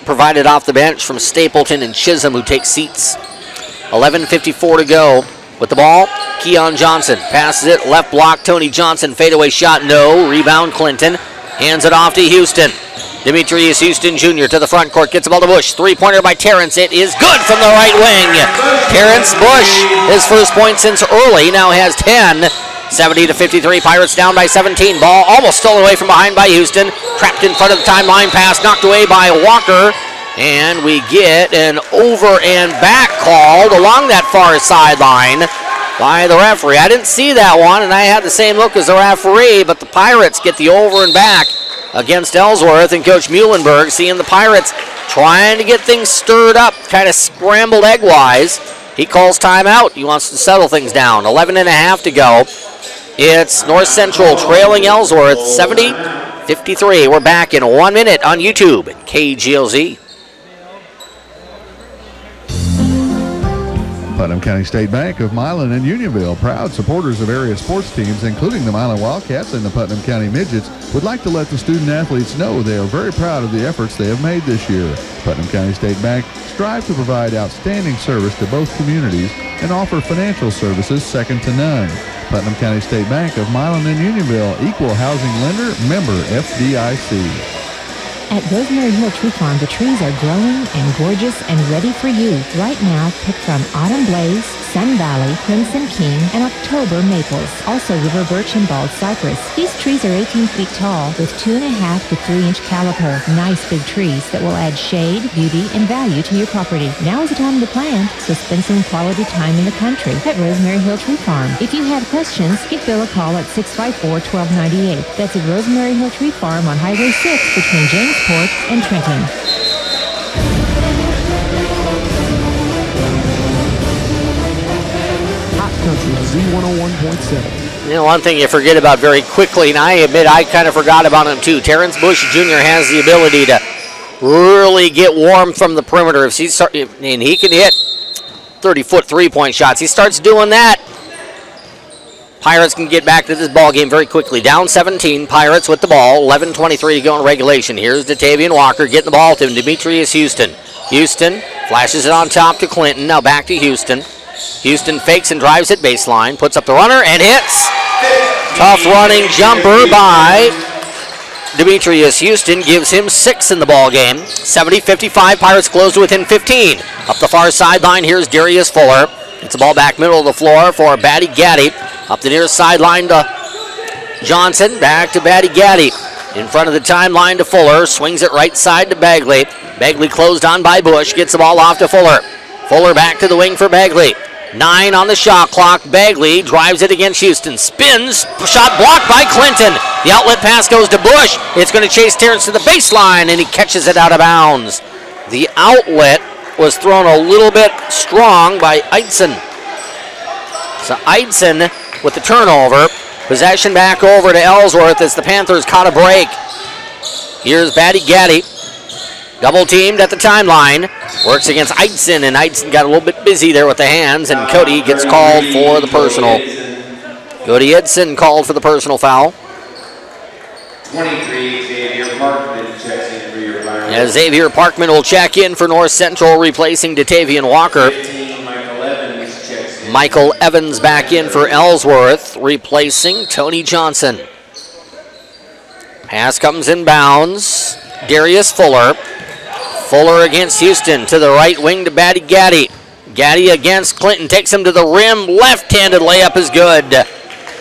provided off the bench from Stapleton and Chisholm, who take seats. 11:54 to go. With the ball, Keon Johnson passes it, left block, Tony Johnson, fadeaway shot, no. Rebound Clinton, hands it off to Houston. Demetrius Houston Jr. to the front court, gets the ball to Bush. Three-pointer by Terrence. It is good from the right wing. Terrence Bush, his first point since early, now has 10. 70-53, Pirates down by 17. Ball almost stolen away from behind by Houston. Trapped in front of the timeline, pass knocked away by Walker. And we get an over and back called along that far sideline by the referee. I didn't see that one, and I had the same look as the referee, but the Pirates get the over and back against Ellsworth, and Coach Muhlenberg, seeing the Pirates trying to get things stirred up, kind of scrambled egg-wise, he calls timeout. He wants to settle things down. 11 and a half to go. It's North Central trailing Ellsworth 70-53. We're back in 1 minute on YouTube at KGLZ. Putnam County State Bank of Milan and Unionville, proud supporters of area sports teams, including the Milan Wildcats and the Putnam County Midgets, would like to let the student athletes know they are very proud of the efforts they have made this year. Putnam County State Bank strives to provide outstanding service to both communities and offer financial services second to none. Putnam County State Bank of Milan and Unionville, equal housing lender, member FDIC. At Rosemary Hill Tree Farm, the trees are growing and gorgeous and ready for you. Right now, pick from Autumn Blaze, Sun Valley, Crimson King, and October Maples. Also River Birch and Bald Cypress. These trees are 18 feet tall with 2.5 to 3-inch caliper. Nice big trees that will add shade, beauty, and value to your property. Now is the time to plant, so spend some quality time in the country at Rosemary Hill Tree Farm. If you have questions, give Bill a call at 654-1298. That's at Rosemary Hill Tree Farm on Highway 6 between Jamesport and Trenton. Hot Country Z101.7. You know, one thing you forget about very quickly, and I admit I kind of forgot about him too. Terrence Bush Jr. has the ability to really get warm from the perimeter. If and he can hit 30-foot three-point shots. He starts doing that, Pirates can get back to this ball game very quickly. Down 17, Pirates with the ball. 11:23 to go in regulation. Here's Datavian Walker getting the ball to him. Demetrius Houston. Houston flashes it on top to Clinton. Now back to Houston. Houston fakes and drives at baseline. Puts up the runner and hits. Tough running jumper by Demetrius Houston. Gives him 6 in the ball game. 70-55. Pirates close to within 15. Up the far sideline, here's Darius Fuller. Gets the ball back middle of the floor for Batty Gaddy. Up the near sideline to Johnson. Back to Batty Gaddy. In front of the timeline to Fuller. Swings it right side to Bagley. Bagley closed on by Bush. Gets the ball off to Fuller. Fuller back to the wing for Bagley. 9 on the shot clock. Bagley drives it against Houston. Spins. Shot blocked by Clinton. The outlet pass goes to Bush. It's going to chase Terrence to the baseline, and he catches it out of bounds. The outlet was thrown a little bit strong by Eidson. So Eidson with the turnover. Possession back over to Ellsworth as the Panthers caught a break. Here's Batty Gaddy. Double teamed at the timeline. Works against Eidson, and Eidson got a little bit busy there with the hands, and Cody gets called for the personal. Cody Edson called for the personal foul. 23, Xavier Parkman checks in for your Pirates. As Xavier Parkman will check in for North Central, replacing Datavian Walker. 15, Michael Evans checks in. Michael Evans back in for Ellsworth, replacing Tony Johnson. Pass comes in bounds. Darius Fuller. Fuller against Houston to the right wing to Batty Gaddy. Gaddy against Clinton, takes him to the rim. Left-handed layup is good.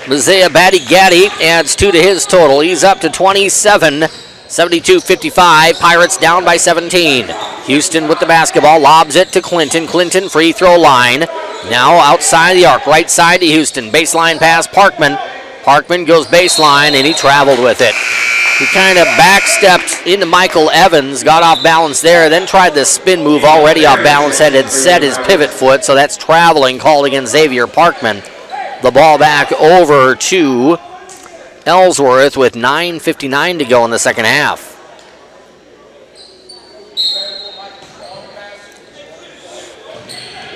Messiah Batty Gaddy adds 2 to his total. He's up to 27, 72-55. Pirates down by 17. Houston with the basketball, lobs it to Clinton. Clinton free throw line. Now outside the arc, right side to Houston. Baseline pass, Parkman. Parkman goes baseline, and he traveled with it. He kind of backstepped into Michael Evans, got off balance there, then tried the spin move already off balance, had set his pivot foot, so that's traveling, called against Xavier Parkman. The ball back over to Ellsworth with 9:59 to go in the second half.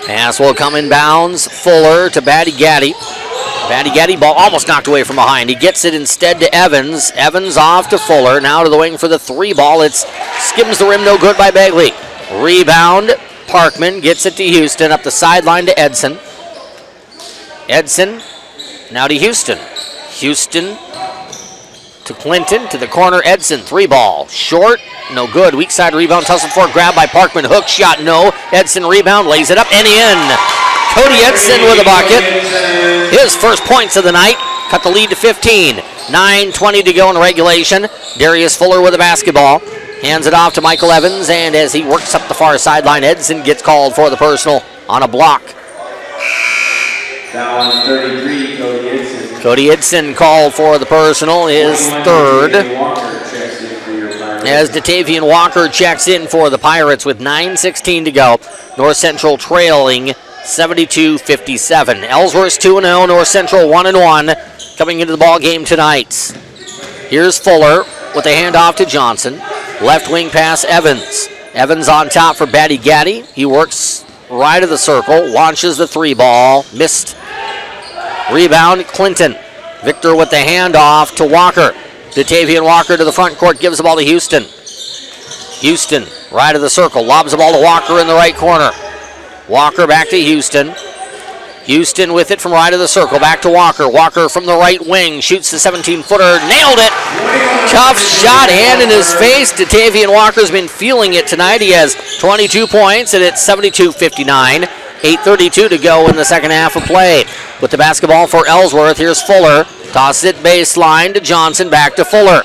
Pass will come in bounds. Fuller to Batty Gaddy. Batty Gaddy ball almost knocked away from behind. He gets it instead to Evans. Evans off to Fuller. Now to the wing for the 3 ball. It skims the rim, no good by Bagley. Rebound. Parkman gets it to Houston. Up the sideline to Edson. Edson now to Houston. Houston to Clinton. To the corner. Edson. 3 ball. Short. No good. Weak side rebound. Tussle for grab by Parkman. Hook shot. No. Edson rebound. Lays it up and in. Cody Edson with a bucket. His first points of the night. Cut the lead to 15. 9:20 to go in regulation. Darius Fuller with a basketball. Hands it off to Michael Evans, and as he works up the far sideline, Edson gets called for the personal on a block. Foul on 33, Cody Edson. Cody Edson called for the personal, his third. As Datavian Walker checks in for the Pirates with 9:16 to go. North Central trailing 72-57. Ellsworth 2-0, North Central 1-1 coming into the ball game tonight. Here's Fuller with a handoff to Johnson. Left wing pass, Evans. Evans on top for Batty Gaddy. He works right of the circle, launches the three ball, missed. Rebound, Clinton. Victor with the handoff to Walker. Datavian Walker to the front court, gives the ball to Houston. Houston, right of the circle, lobs the ball to Walker in the right corner. Walker back to Houston. Houston with it from right of the circle, back to Walker. Walker from the right wing, shoots the 17-footer, nailed it. Tough shot, hand in his face. Datavian Walker's been feeling it tonight. He has 22 points, and it's 72-59. 8:32 to go in the second half of play. With the basketball for Ellsworth, here's Fuller. Tosses it baseline to Johnson, back to Fuller.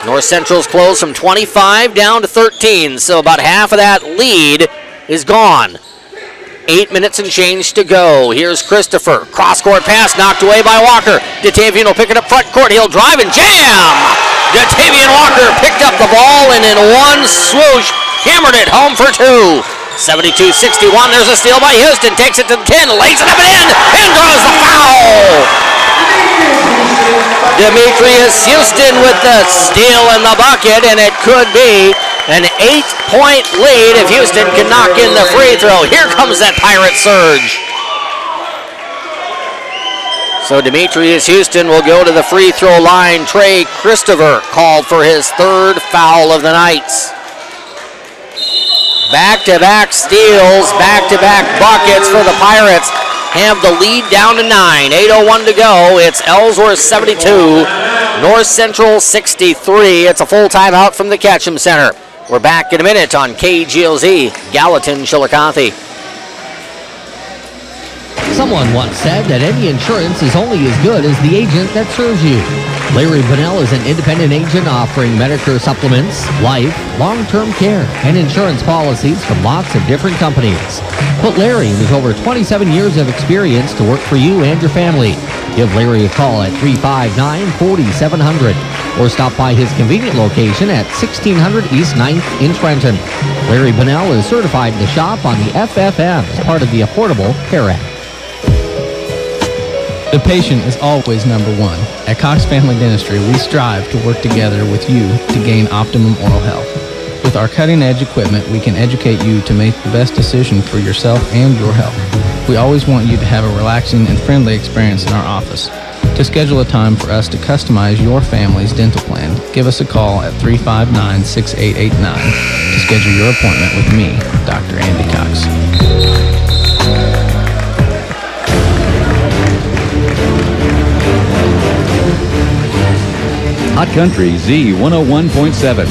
North Central's closed from 25 down to 13, so about half of that lead is gone. 8 minutes and change to go. Here's Christopher. Cross-court pass knocked away by Walker. Datavian will pick it up front court. He'll drive and jam! Datavian Walker picked up the ball and in one swoosh hammered it home for two. 72-61. There's a steal by Houston. Takes it to the 10. Lays it up and in. And draws the foul. Demetrius Houston with the steal in the bucket, and it could be an 8-point lead if Houston can knock in the free throw. Here comes that Pirate surge. So Demetrius Houston will go to the free throw line. Trey Christopher called for his third foul of the night. Back-to-back steals, back-to-back buckets for the Pirates. Have the lead down to 9. 8:01 to go. It's Ellsworth 72, North Central 63. It's a full timeout from the Ketchum Center. We're back in a minute on KGLZ, Gallatin, Chillicothe. Someone once said that any insurance is only as good as the agent that serves you. Larry Bunnell is an independent agent offering Medicare supplements, life, long-term care, and insurance policies from lots of different companies. Put Larry and his over 27 years of experience to work for you and your family. Give Larry a call at 359-4700 or stop by his convenient location at 1600 East 9th in Trenton. Larry Bunnell is certified to shop on the FFM as part of the Affordable Care Act. The patient is always number one. At Cox Family Dentistry, we strive to work together with you to gain optimum oral health. With our cutting-edge equipment, we can educate you to make the best decision for yourself and your health. We always want you to have a relaxing and friendly experience in our office. To schedule a time for us to customize your family's dental plan, give us a call at 359-6889 to schedule your appointment with me, Dr. Andy Cox. Hot Country Z101.7.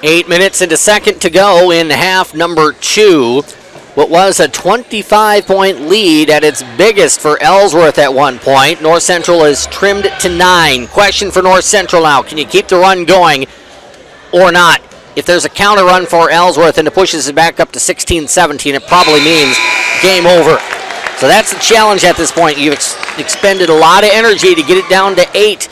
8 minutes and a second to go in half number 2. What was a 25-point lead at its biggest for Ellsworth at one point. North Central has trimmed to 9. Question for North Central now. Can you keep the run going or not? If there's a counter run for Ellsworth and it pushes it back up to 16-17, it probably means game over. So that's the challenge at this point. You've expended a lot of energy to get it down to 8.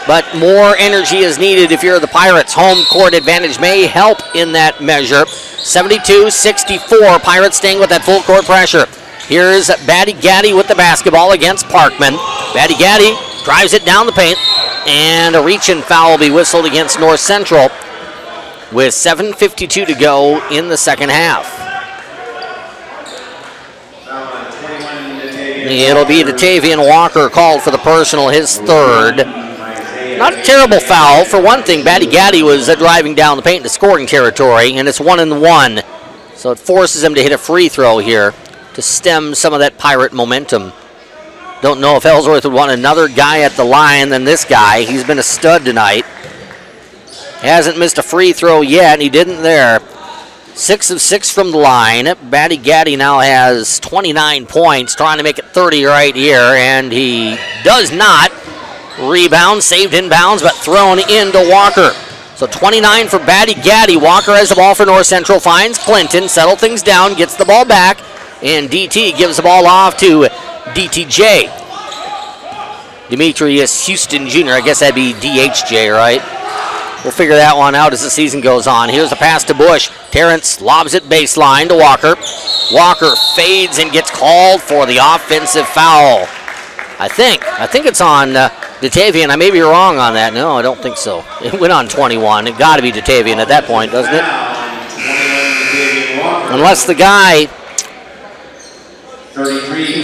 But more energy is needed if you're the Pirates. Home court advantage may help in that measure. 72-64, Pirates staying with that full court pressure. Here's Batty Gaddy with the basketball against Parkman. Batty Gaddy drives it down the paint, and a reach-in foul will be whistled against North Central with 7:52 to go in the second half. It'll be Datavian Walker called for the personal, his third. Not a terrible foul. For one thing, Batty Gaddy was driving down the paint into scoring territory, and it's 1-1. So it forces him to hit a free throw here to stem some of that Pirate momentum. Don't know if Ellsworth would want another guy at the line than this guy. He's been a stud tonight. Hasn't missed a free throw yet, and he didn't there. 6 of 6 from the line. Batty Gaddy now has 29 points, trying to make it 30 right here, and he does not. Rebound, saved inbounds, but thrown into Walker. So So 29 for Batty Gaddy. Walker has the ball for North Central, finds Clinton, settle things down, gets the ball back, and DT gives the ball off to DTJ. Demetrius Houston Jr., I guess that'd be DHJ, right? We'll figure that one out as the season goes on. Here's a pass to Bush. Terrence lobs it baseline to Walker. Walker fades and gets called for the offensive foul. I think it's on Datavian. I may be wrong on that. No, I don't think so. It went on 21. It got to be Datavian at that point, doesn't it? Unless the guy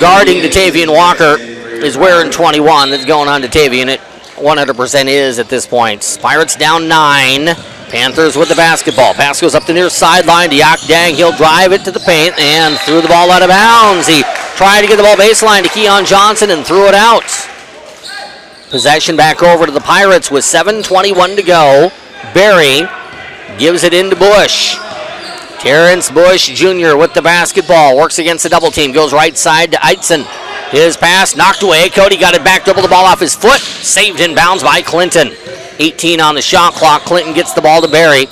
guarding Datavian Walker is wearing 21. That's going on Datavian. It 100% is at this point. Pirates down 9. Panthers with the basketball. Pass goes up the near sideline to Yak Dang. He'll drive it to the paint and threw the ball out of bounds. He tried to get the ball baseline to Keon Johnson and threw it out. Possession back over to the Pirates with 7:21 to go. Barry gives it into Bush. Terrence Bush Jr. with the basketball. Works against the double team. Goes right side to Eitzen. His pass knocked away. Cody got it back, dribbled the ball off his foot. Saved in bounds by Clinton. 18 on the shot clock. Clinton gets the ball to Barry.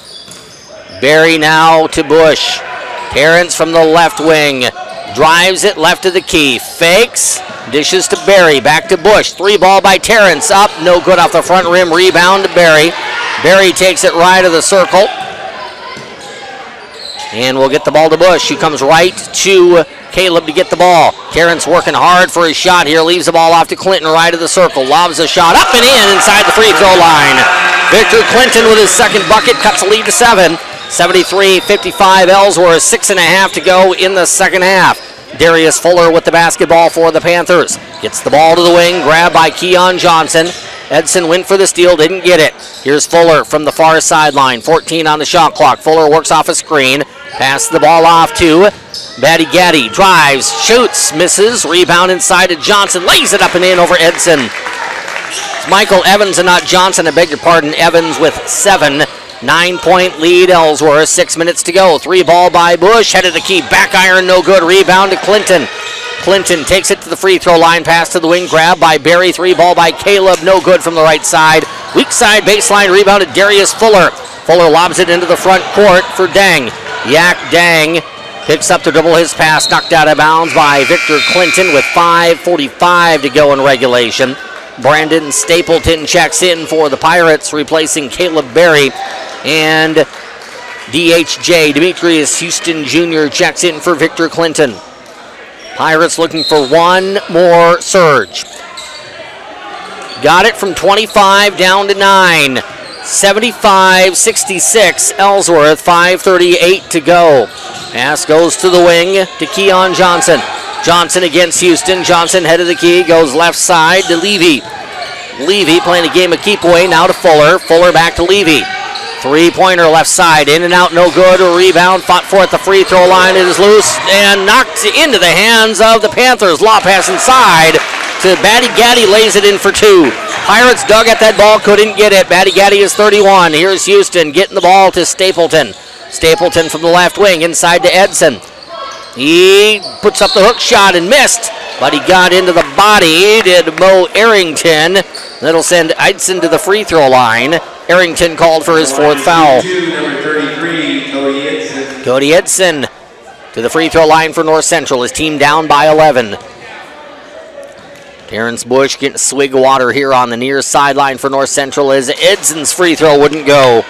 Barry now to Bush. Terrence from the left wing. Drives it left of the key. Fakes. Dishes to Barry. Back to Bush. 3 ball by Terrence. Up. No good off the front rim. Rebound to Barry. Barry takes it right of the circle. And we'll get the ball to Bush, who comes right to Caleb to get the ball. Terrence working hard for his shot here. Leaves the ball off to Clinton right of the circle. Lobs a shot up and in inside the free throw line. Victor Clinton with his second bucket cuts the lead to 7. 73-55 Ellsworth. 6.5 to go in the second half. Darius Fuller with the basketball for the Panthers. Gets the ball to the wing. Grabbed by Keon Johnson. Edson went for the steal, didn't get it. Here's Fuller from the far sideline. 14 on the shot clock. Fuller works off a screen. Passes the ball off to Batty Gaddy. Drives, shoots, misses. Rebound inside to Johnson. Lays it up and in over Edson. It's Michael Evans and not Johnson. I beg your pardon. Evans with 7. 9-point lead Ellsworth. 6 minutes to go. 3 ball by Bush. Headed the key. Back iron, no good. Rebound to Clinton. Clinton takes it to the free throw line. Pass to the wing. Grab by Barry. 3 ball by Caleb. No good from the right side. Weak side baseline. Rebounded Darius Fuller. Fuller lobs it into the front court for Dang. Yak Dang picks up to dribble his pass. Knocked out of bounds by Victor Clinton with 5:45 to go in regulation. Brandon Stapleton checks in for the Pirates, replacing Caleb Barry. And DHJ, Demetrius Houston Jr., checks in for Victor Clinton. Pirates looking for one more surge. Got it from 25 down to 9. 75-66 Ellsworth, 5:38 to go. Pass goes to the wing to Keon Johnson. Johnson against Houston. Johnson head of the key, goes left side to Levy. Levy playing a game of keep away, now to Fuller. Fuller back to Levy. 3-pointer left side, in and out, no good. A rebound, fought for at the free throw line. It is loose and knocked into the hands of the Panthers. Law pass inside to Batty Gaddy, lays it in for 2. Pirates dug at that ball, couldn't get it. Batty Gaddy is 31. Here's Houston getting the ball to Stapleton. Stapleton from the left wing, inside to Edson. He puts up the hook shot and missed, but he got into the body, did Mo Arrington. That'll send Edson to the free throw line. Arrington called for his 4th foul. Number 33, Cody Edson. Cody Edson to the free throw line for North Central. His team down by 11. Terrence Bush getting a swig of water here on the near sideline for North Central as Edson's free throw wouldn't go.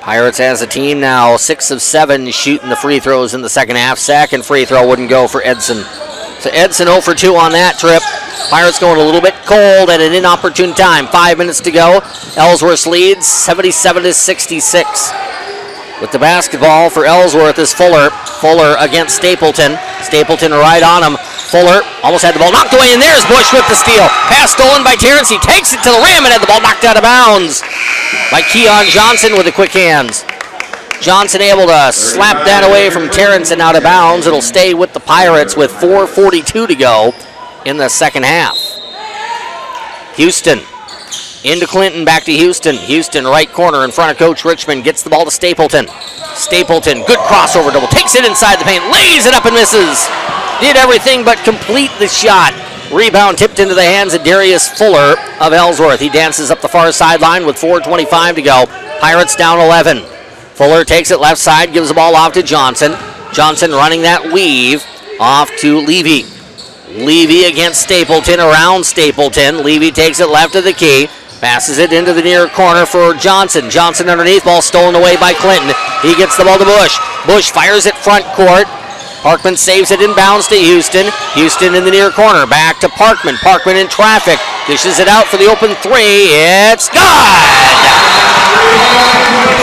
Pirates as a team now 6 of 7 shooting the free throws in the second half. Second free throw wouldn't go for Edson. So Edson 0 for 2 on that trip. Pirates going a little bit cold at an inopportune time. 5 minutes to go. Ellsworth leads 77-66. With the basketball for Ellsworth is Fuller. Fuller against Stapleton. Stapleton right on him. Fuller almost had the ball knocked away, and there's Bush with the steal. Pass stolen by Terrence. He takes it to the rim and had the ball knocked out of bounds by Keon Johnson with the quick hands. Johnson able to slap that away from Terrence and out of bounds. It'll stay with the Pirates with 4:42 to go in the second half. Houston into Clinton, back to Houston. Houston right corner in front of Coach Richmond. Gets the ball to Stapleton. Stapleton, good crossover double. Takes it inside the paint, lays it up and misses. Did everything but complete the shot. Rebound tipped into the hands of Darius Fuller of Ellsworth. He dances up the far sideline with 4:25 to go. Pirates down 11. Fuller takes it left side, gives the ball off to Johnson. Johnson running that weave off to Levy. Levy against Stapleton, around Stapleton. Levy takes it left of the key. Passes it into the near corner for Johnson. Johnson underneath, ball stolen away by Clinton. He gets the ball to Bush. Bush fires it front court. Parkman saves it inbounds to Houston. Houston in the near corner. Back to Parkman. Parkman in traffic. Dishes it out for the open three. It's good!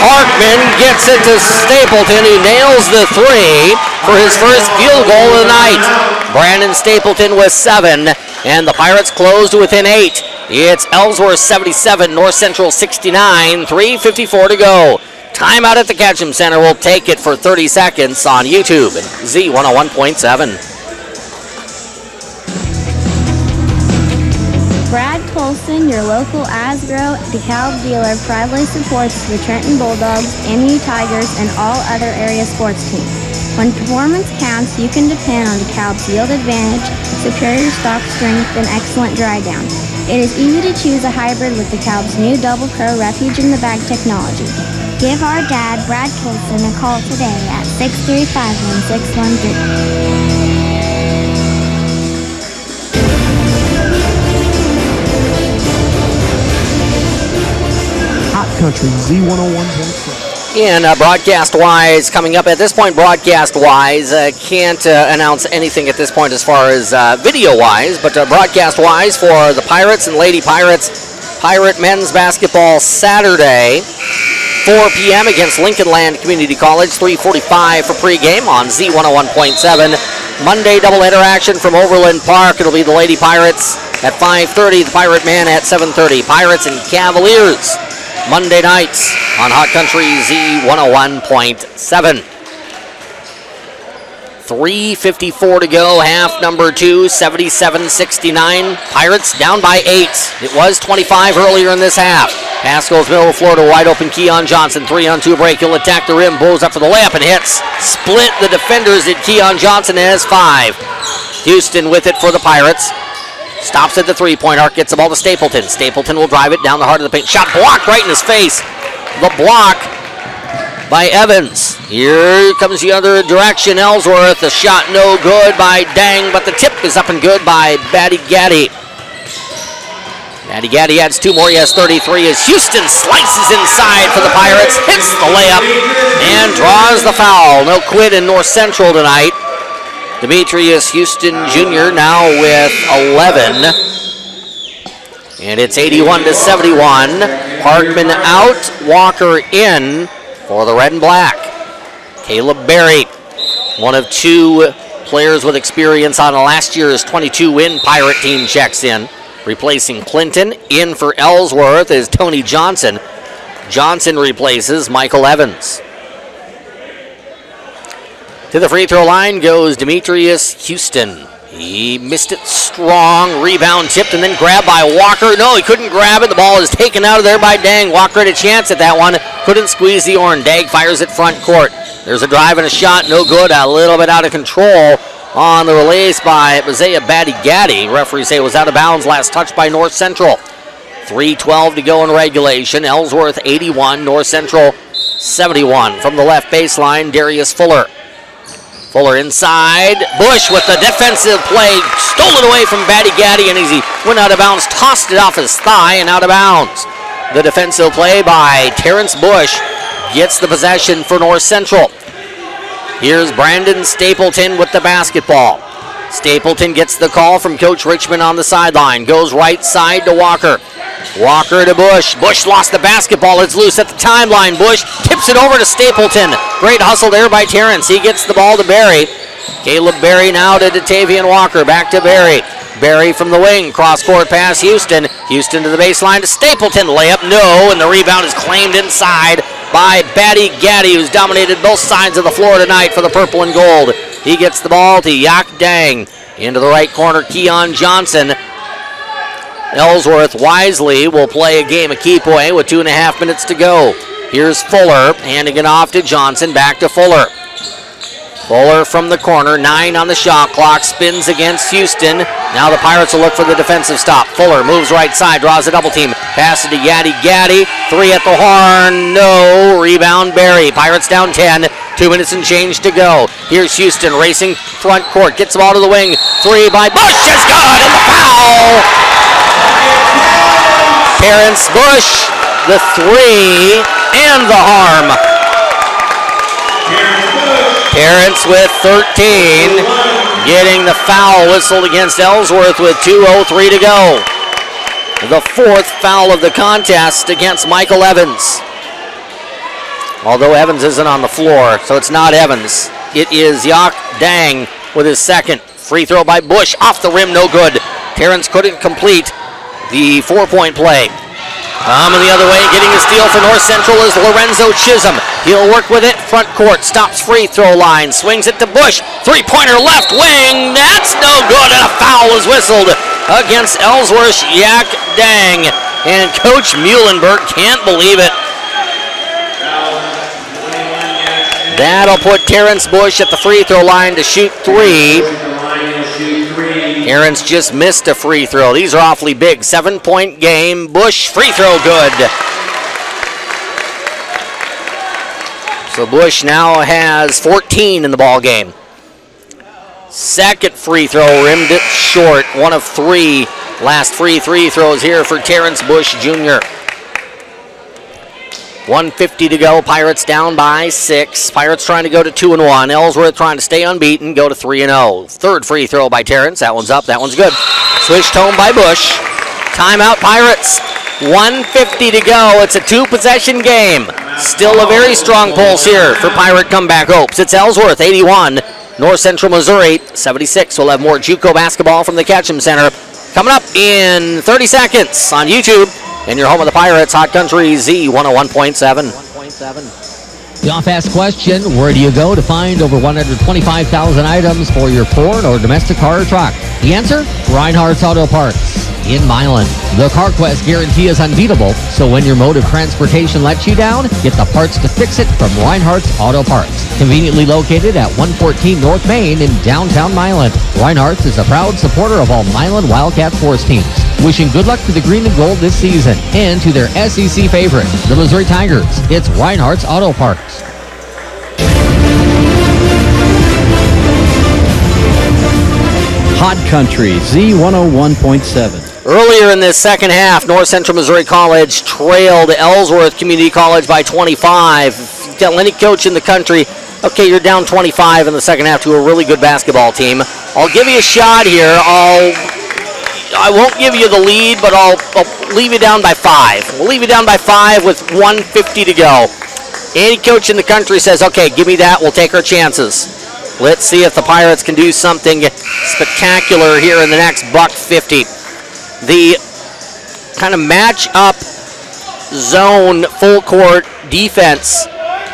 Parkman gets it to Stapleton, who nails the three for his first field goal of the night. Brandon Stapleton with 7, and the Pirates close to within 8. It's Ellsworth 77, North Central 69, 3:54 to go. Timeout at the Ketchum Center. We'll take it for 30 seconds on YouTube and Z101.7. Brad Colson, your local Asgrow DeKalb dealer, proudly supports the Trenton Bulldogs, MU Tigers, and all other area sports teams. When performance counts, you can depend on DeKalb's yield advantage, superior stock strength, and excellent dry down. It is easy to choose a hybrid with DeKalb's new Double Pro Refuge in the Bag technology. Give our dad, Brad Colson, a call today at 635-1613. Hot Country Z101.7. And broadcast-wise, coming up at this point, broadcast-wise, can't announce anything at this point as far as video-wise, but broadcast-wise for the Pirates and Lady Pirates, Pirate men's basketball Saturday, 4 p.m. against Lincoln Land Community College, 3:45 for pregame on Z101.7. Monday doubleheader action from Overland Park. It'll be the Lady Pirates at 5:30, the Pirate men at 7:30. Pirates and Cavaliers Monday nights on Hot Country Z101.7. 3:54 to go, half number 2, 77-69. Pirates down by 8. It was 25 earlier in this half. Pass goes middle of the floor to wide open Keon Johnson. 3-on-2 break. He'll attack the rim, blows up for the layup and hits. Split the defenders at Keon Johnson has 5. Houston with it for the Pirates. Stops at the three-point arc, gets the ball to Stapleton. Stapleton will drive it down the heart of the paint. Shot blocked right in his face. The block by Evans. Here comes the other direction, Ellsworth. The shot no good by Dang, but the tip is up and good by Batty Gaddy. Batty Gaddy adds 2 more. He has 33 as Houston slices inside for the Pirates, hits the layup, and draws the foul. No quit in North Central tonight. Demetrius Houston Jr. now with 11. And it's 81-71. Parkman out, Walker in for the Red and Black. Caleb Berry, one of 2 players with experience on last year's 22-win Pirate team, checks in. Replacing Clinton. In for Ellsworth is Tony Johnson. Johnson replaces Michael Evans. To the free throw line goes Demetrius Houston. He missed it strong. Rebound tipped and then grabbed by Walker. No, he couldn't grab it. The ball is taken out of there by Dang. Walker had a chance at that one. Couldn't squeeze the horn. Dang fires it front court. There's a drive and a shot. No good. A little bit out of control on the release by Isaiah Batty Gaddy. Referees say it was out of bounds. Last touch by North Central. 3:12 to go in regulation. Ellsworth 81. North Central 71. From the left baseline, Darius Fuller. Fuller inside. Bush with the defensive play. Stolen away from Batty Gaddy, and as he went out of bounds, tossed it off his thigh and out of bounds. The defensive play by Terrence Bush gets the possession for North Central. Here's Brandon Stapleton with the basketball. Stapleton gets the call from Coach Richmond on the sideline. Goes right side to Walker. Walker to Bush. Bush lost the basketball. It's loose at the timeline. Bush tips it over to Stapleton. Great hustle there by Terrence. He gets the ball to Berry. Caleb Berry now to Datavian Walker. Back to Berry. Berry from the wing. Cross-court pass Houston. Houston to the baseline to Stapleton. Layup no, and the rebound is claimed inside by Batty Gaddy, who's dominated both sides of the floor tonight for the purple and gold. He gets the ball to Yak Dang. Into the right corner, Keon Johnson. Ellsworth wisely will play a game of keep away with 2.5 minutes to go. Here's Fuller, handing it off to Johnson, back to Fuller. Fuller from the corner, 9 on the shot clock, spins against Houston. Now the Pirates will look for the defensive stop. Fuller moves right side, draws a double team. Passes to Gaddy. 3 at the horn, no. Rebound Berry. Pirates down 10. 2 minutes and change to go. Here's Houston racing front court. Gets the ball to the wing. 3 by Bush is good, and the foul. Terrence Bush, the 3 and the harm. Terrence with 13, getting the foul whistled against Ellsworth with 2:03 to go. The 4th foul of the contest against Michael Evans. Although Evans isn't on the floor, so it's not Evans. It is Yak Dang with his 2nd. Free throw by Bush, off the rim, no good. Terrence couldn't complete the 4-point play. The other way, getting a steal for North Central is Lorenzo Chisholm. He'll work with it, front court, stops free throw line, swings it to Bush. 3-pointer left wing, that's no good, and a foul was whistled against Ellsworth Yak Dang. And Coach Muhlenberg can't believe it. That'll put Terrence Bush at the free throw line to shoot 3. Terrence just missed a free throw. These are awfully big. 7-point game. Bush free throw good. So Bush now has 14 in the ball game. 2nd free throw rimmed it short. 1 of 3 last free throws here for Terrence Bush Jr. 1:50 to go. Pirates down by 6. Pirates trying to go to 2-1. Ellsworth trying to stay unbeaten, go to 3-0. 3rd free throw by Terrence. That one's up. That one's good. Switched home by Bush. Timeout Pirates. 1:50 to go. It's a 2-possession game. Still a very strong pulse here for Pirate comeback hopes. It's Ellsworth 81, North Central Missouri 76. We'll have more JUCO basketball from the Ketchum Center coming up in 30 seconds on YouTube. And your home of the Pirates, Hot Country Z 101.7. The off-ask question, where do you go to find over 125,000 items for your foreign or domestic car or truck? The answer? Reinhardt's Auto Parts in Milan. The CarQuest guarantee is unbeatable, so when your mode of transportation lets you down, get the parts to fix it from Reinhardt's Auto Parts. Conveniently located at 114 North Main in downtown Milan. Reinhardt's is a proud supporter of all Milan Wildcat sports teams. Wishing good luck to the green and gold this season and to their SEC favorite, the Missouri Tigers. It's Reinhardt's Auto Parts. Hot Country Z101.7. Earlier in this second half, North Central Missouri College trailed Ellsworth Community College by 25. Tell any coach in the country, okay, you're down 25 in the second half to a really good basketball team. I'll give you a shot here. I won't give you the lead, but I'll leave you down by 5. We'll leave you down by 5 with 1:50 to go. Any coach in the country says, okay, give me that, we'll take our chances. Let's see if the Pirates can do something spectacular here in the next $1.50. The kind of match-up zone full court defense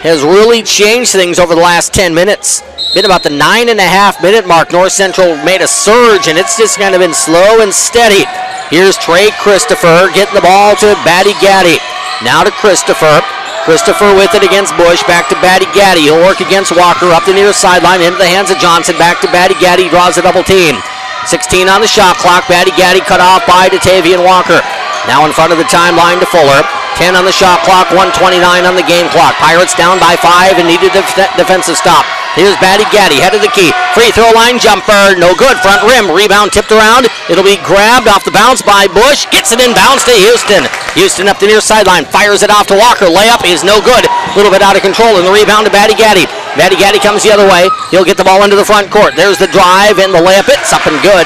has really changed things over the last 10 minutes. Been about the 9.5-minute mark. North Central made a surge, and it's just kind of been slow and steady. Here's Trey Christopher getting the ball to Batty Gaddy. Now to Christopher. Christopher with it against Bush. Back to Batty Gaddy. He'll work against Walker up the near sideline into the hands of Johnson. Back to Batty Gaddy. Draws a double team. 16 on the shot clock. Batty Gaddy cut off by Datavian Walker. Now in front of the timeline to Fuller. 10 on the shot clock. 1:29 on the game clock. Pirates down by 5 and needed a defensive stop. Here's Batty Gaddy, head of the key. Free throw line jumper, no good. Front rim, rebound tipped around. It'll be grabbed off the bounce by Bush. Gets it in bounds to Houston. Houston up the near sideline, fires it off to Walker. Layup is no good. A little bit out of control, and the rebound to Batty Gaddy. Batty Gaddy comes the other way. He'll get the ball into the front court. There's the drive and the layup. It's up and good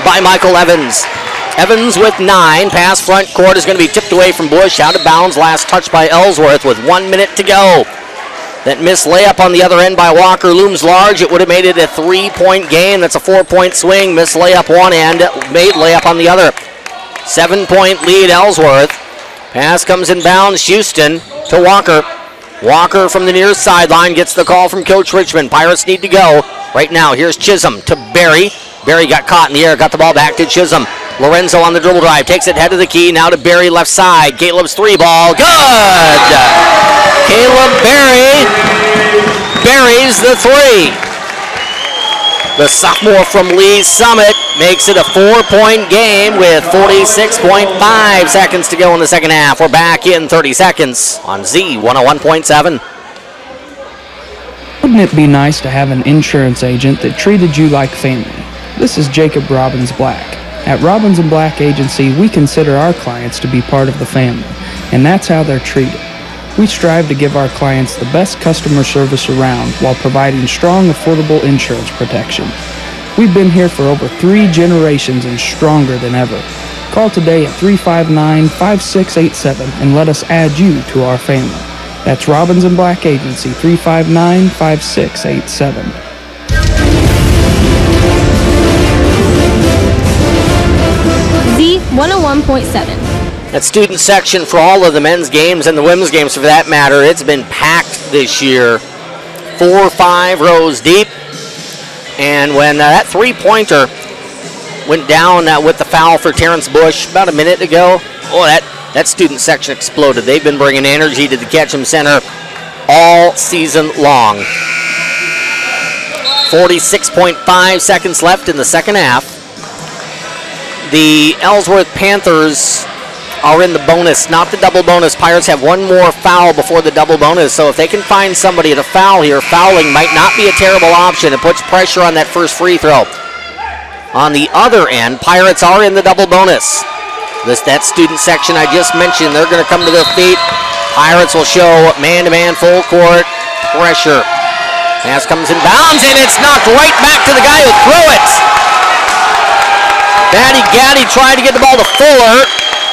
by Michael Evans. Evans with 9. Pass front court is going to be tipped away from Bush. Out of bounds. Last touch by Ellsworth with 1 minute to go. That missed layup on the other end by Walker looms large. It would have made it a 3-point game. That's a 4-point swing. Missed layup one end, made layup on the other. 7-point lead Ellsworth. Pass comes in bounds. Houston to Walker. Walker from the near sideline gets the call from Coach Richmond. Pirates need to go right now. Here's Chisholm to Berry. Berry got caught in the air, got the ball back to Chisholm. Lorenzo on the dribble drive, takes it head of the key, now to Berry left side. Caleb's 3 ball, good! Caleb Berry buries the 3. The sophomore from Lee's Summit makes it a 4-point game with 46.5 seconds to go in the second half. We're back in 30 seconds on Z101.7. Wouldn't it be nice to have an insurance agent that treated you like family? This is Jacob Robbins Black. At Robbins & Black Agency, we consider our clients to be part of the family, and that's how they're treated. We strive to give our clients the best customer service around while providing strong, affordable insurance protection. We've been here for over 3 generations and stronger than ever. Call today at 359-5687 and let us add you to our family. That's Robbins & Black Agency, 359-5687. Z101.7. That student section for all of the men's games and the women's games for that matter, it's been packed this year. 4 or 5 rows deep. And when that three-pointer went down with the foul for Terrence Bush about a minute ago, that student section exploded. They've been bringing energy to the Ketchum Center all season long. 46.5 seconds left in the second half. The Ellsworth Panthers are in the bonus, not the double bonus. Pirates have one more foul before the double bonus, so if they can find somebody to foul here, fouling might not be a terrible option. It puts pressure on that first free throw. On the other end, Pirates are in the double bonus. That student section I just mentioned, they're going to come to their feet. Pirates will show man-to-man full court pressure. Pass comes in bounds, and it's knocked right back to the guy who threw it. Gaddy tried to get the ball to Fuller,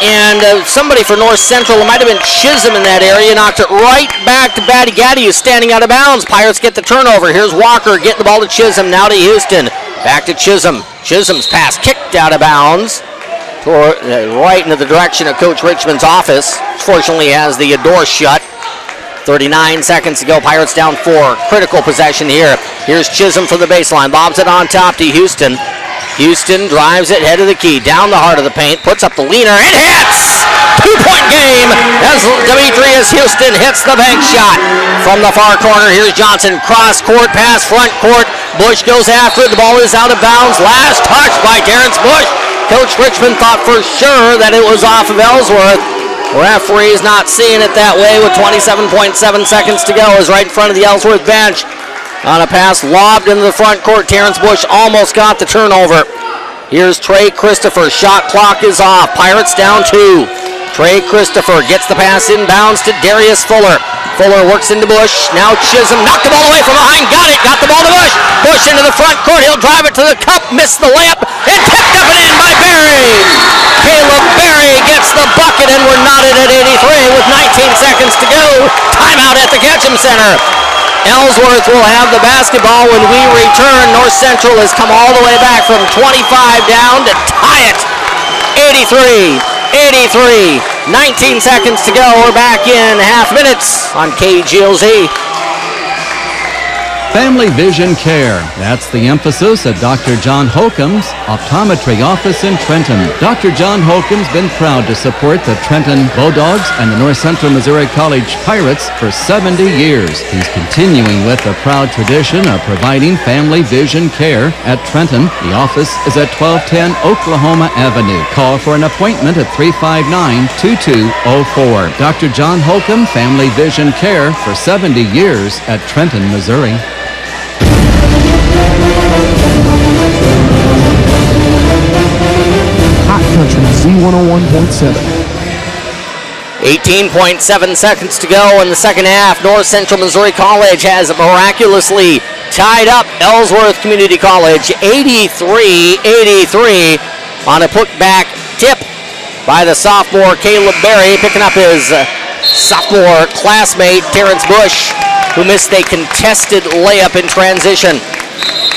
and somebody for North Central, it might have been Chisholm in that area, knocked it right back to Gaddy, who's standing out of bounds. Pirates get the turnover. Here's Walker getting the ball to Chisholm, now to Houston. Back to Chisholm. Chisholm's pass kicked out of bounds, right into the direction of Coach Richmond's office. Fortunately, has the door shut. 39 seconds to go. Pirates down 4. Critical possession here. Here's Chisholm for the baseline. Lobs it on top to Houston. Houston drives it head of the key, down the heart of the paint, puts up the leaner, and hits! 2-point game as Demetrius Houston hits the bank shot. From the far corner, here's Johnson. Cross court, pass front court. Bush goes after it. The ball is out of bounds. Last touch by Terrence Bush. Coach Richmond thought for sure that it was off of Ellsworth. Referee's not seeing it that way with 27.7 seconds to go. Is right in front of the Ellsworth bench. On a pass lobbed into the front court, Terrence Bush almost got the turnover. Here's Trey Christopher. Shot clock is off. Pirates down 2. Trey Christopher gets the pass inbounds to Darius Fuller. Fuller works into Bush. Now Chisholm knocked the ball away from behind. Got it. Got the ball to Bush. Bush into the front court. He'll drive it to the cup. Missed the layup. And tipped up and in by Berry. Caleb Berry gets the bucket, and we're knotted at 83 with 19 seconds to go. Timeout at the Ketchum Center. Ellsworth will have the basketball when we return. North Central has come all the way back from 25 down to tie it. 83. 19 seconds to go. We're back in half minutes on KGLZ. Family Vision Care. That's the emphasis at Dr. John Holcomb's optometry office in Trenton. Dr. John Holcomb's been proud to support the Trenton Bulldogs and the North Central Missouri College Pirates for 70 years. He's continuing with the proud tradition of providing family vision care at Trenton. The office is at 1210 Oklahoma Avenue. Call for an appointment at 359-2204. Dr. John Holcomb, Family Vision Care for 70 years at Trenton, Missouri. Hot Country Z101.7. 18.7 seconds to go in the second half. North Central Missouri College has miraculously tied up Ellsworth Community College 83-83 on a putback tip by the sophomore Caleb Berry, picking up his sophomore classmate Terrence Bush, who missed a contested layup in transition.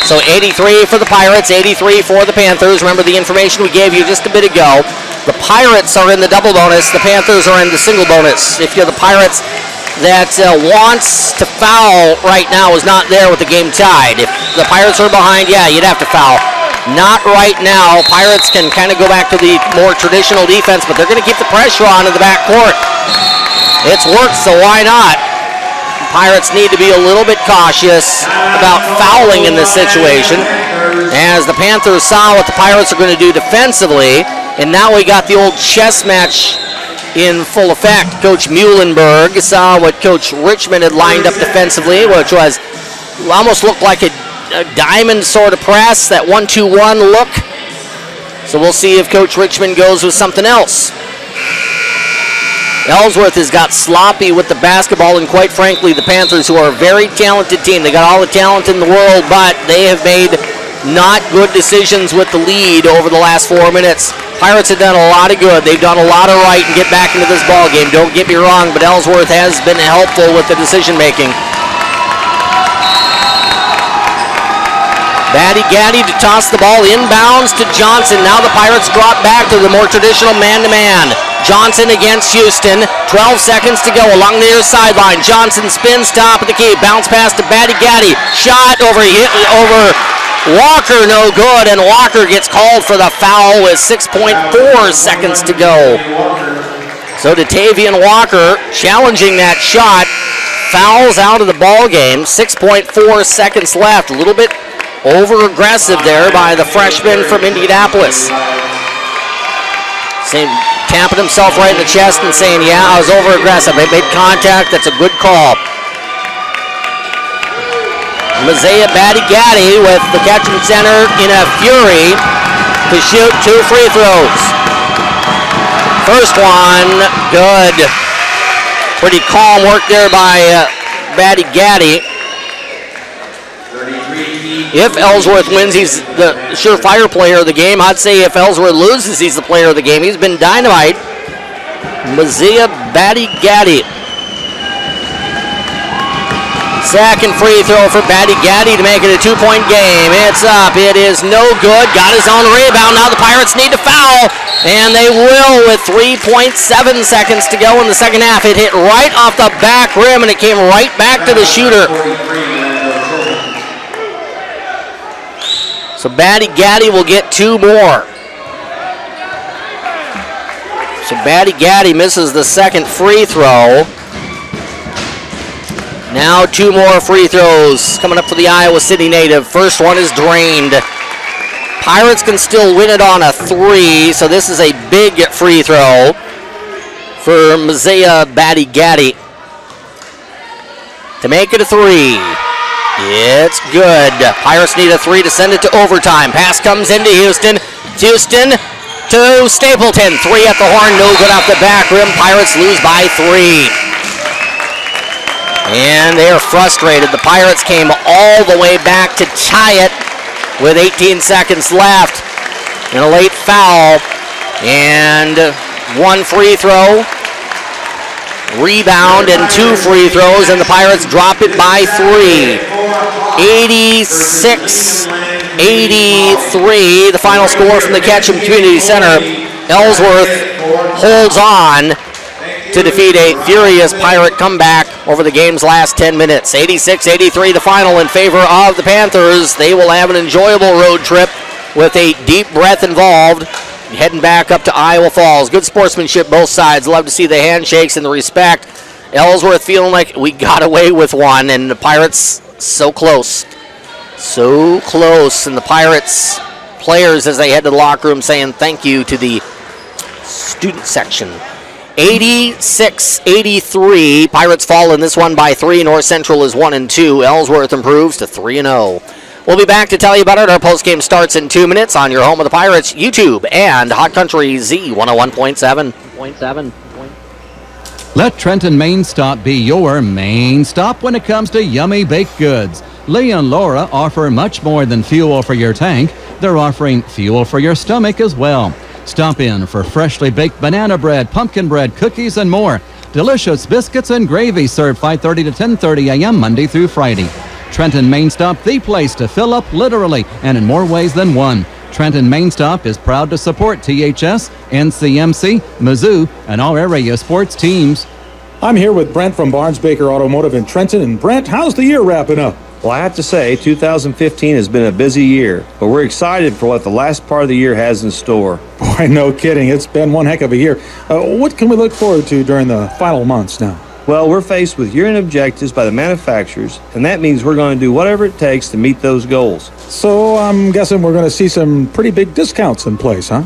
So 83 for the Pirates, 83 for the Panthers. Remember the information we gave you just a bit ago. The Pirates are in the double bonus. The Panthers are in the single bonus. If you're the Pirates that wants to foul right now is not there with the game tied. If the Pirates are behind, yeah, you'd have to foul. Not right now. Pirates can kind of go back to the more traditional defense, but they're going to keep the pressure on in the backcourt. It's worked, so why not? Pirates need to be a little bit cautious about fouling in this situation, as the Panthers saw what the Pirates are going to do defensively, and now we got the old chess match in full effect. Coach Muhlenberg saw what Coach Richmond had lined up defensively, which was almost looked like a diamond sort of press, that 1-2-1 look. So we'll see if Coach Richmond goes with something else. Ellsworth has got sloppy with the basketball, and quite frankly, the Panthers, who are a very talented team, they got all the talent in the world, but they have made not good decisions with the lead over the last 4 minutes. Pirates have done a lot of good. They've done a lot of right and get back into this ball game. Don't get me wrong, but Ellsworth has been helpful with the decision making. Gaddy to toss the ball inbounds to Johnson. Now the Pirates drop back to the more traditional man-to-man. Johnson against Houston. 12 seconds to go along the near sideline. Johnson spins top of the key. Bounce pass to Gaddy. Shot over Walker, no good, and Walker gets called for the foul with 6.4 seconds to go. So Datavian Walker challenging that shot. Fouls out of the ball game. 6.4 seconds left. A little bit over-aggressive there by the freshman from Indianapolis. Tapping himself right in the chest and saying, yeah, I was over-aggressive. I made contact. That's a good call. Mazea Gaddy with the Ketchum Center in a fury to shoot 2 free throws. First one, good. Pretty calm work there by Gaddy. If Ellsworth wins, he's the surefire player of the game. I'd say if Ellsworth loses, he's the player of the game. He's been dynamite. Mazea Gaddy. Second free throw for Gaddy to make it a 2-point game. It's up. It is no good. Got his own rebound. Now the Pirates need to foul, and they will with 3.7 seconds to go in the second half. It hit right off the back rim, and it came right back to the shooter. So Gaddy will get 2 more. So Gaddy misses the second free throw. Now 2 more free throws coming up for the Iowa City native. First one is drained. Pirates can still win it on a 3, so this is a big free throw for Mazea Gaddy to make it a 3. It's good. Pirates need a 3 to send it to overtime. Pass comes into Houston. Houston to Stapleton. 3 at the horn, no good off the back rim. Pirates lose by 3. And they are frustrated. The Pirates came all the way back to tie it with 18 seconds left. And a late foul. And 1 free throw. Rebound and 2 free throws, and the Pirates drop it by 3. 86-83, the final score from the Ketchum Community Center. Ellsworth holds on to defeat a furious Pirate comeback over the game's last 10 minutes. 86-83, the final in favor of the Panthers. They will have an enjoyable road trip with a deep breath involved, heading back up to Iowa Falls. Good sportsmanship both sides. Love to see the handshakes and the respect. Ellsworth feeling like we got away with one, and the Pirates so close. So close. And the Pirates players, as they head to the locker room, saying thank you to the student section. 86-83. Pirates fall in this one by 3. North Central is 1-2. Ellsworth improves to 3-0. We'll be back to tell you about it. Our postgame starts in 2 minutes on your home of the Pirates, YouTube, and Hot Country Z101.7. Let Trenton Main Stop be your main stop when it comes to yummy baked goods. Lee and Laura offer much more than fuel for your tank. They're offering fuel for your stomach as well. Stop in for freshly baked banana bread, pumpkin bread, cookies, and more. Delicious biscuits and gravy served 5:30 to 10:30 a.m. Monday through Friday. Trenton Main Stop, the place to fill up literally and in more ways than one. Trenton Main Stop is proud to support THS, NCMC, Mizzou, and all area sports teams. I'm here with Brent from Barnes Baker Automotive in Trenton. And Brent, how's the year wrapping up? Well, I have to say, 2015 has been a busy year, but we're excited for what the last part of the year has in store. Boy, no kidding. It's been one heck of a year. What can we look forward to during the final months now? Well, we're faced with year-end objectives by the manufacturers, and that means we're going to do whatever it takes to meet those goals. So I'm guessing we're going to see some pretty big discounts in place, huh?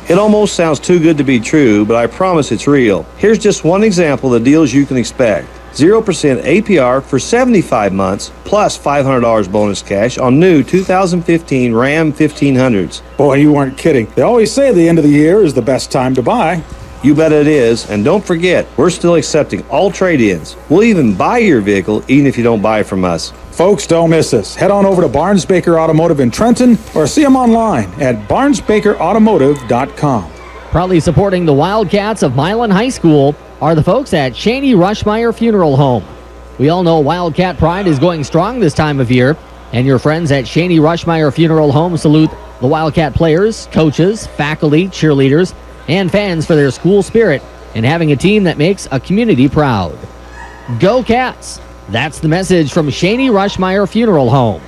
It almost sounds too good to be true, but I promise it's real. Here's just one example of the deals you can expect. 0% APR for 75 months, plus $500 bonus cash on new 2015 Ram 1500s. Boy, you weren't kidding. They always say the end of the year is the best time to buy. You bet it is, and don't forget, we're still accepting all trade-ins. We'll even buy your vehicle, even if you don't buy from us. Folks, don't miss this. Head on over to Barnes Baker Automotive in Trenton or see them online at barnesbakerautomotive.com. Proudly supporting the Wildcats of Milan High School are the folks at Cheney Rushmeyer Funeral Home. We all know Wildcat pride is going strong this time of year, and your friends at Cheney Rushmeyer Funeral Home salute the Wildcat players, coaches, faculty, cheerleaders, and fans for their school spirit and having a team that makes a community proud. Go Cats! That's the message from Cheney Rushmeyer Funeral Home.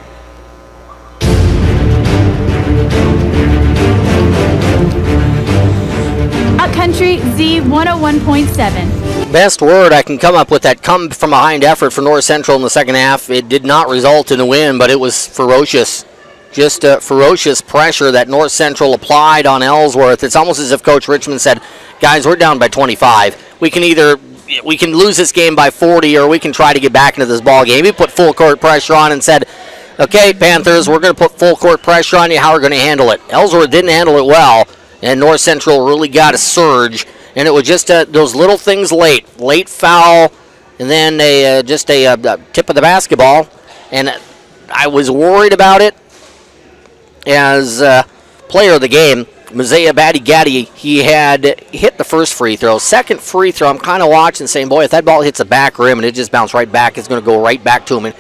Upcountry Z101.7. Best word I can come up with, that come from behind effort for North Central in the second half. It did not result in a win, but it was ferocious. Just ferocious pressure that North Central applied on Ellsworth. It's almost as if Coach Richmond said, guys, we're down by 25. We can lose this game by 40, or we can try to get back into this ball game. He put full court pressure on and said, okay, Panthers, we're going to put full court pressure on you. How are we going to handle it? Ellsworth didn't handle it well, and North Central really got a surge. And it was just those little things late foul, and then just a tip of the basketball. And I was worried about it as player of the game. Mosiah Batty-Gaddy, he had hit the first free throw. Second free throw, I'm kind of watching saying, boy, if that ball hits the back rim and it just bounced right back, it's going to go right back to him. And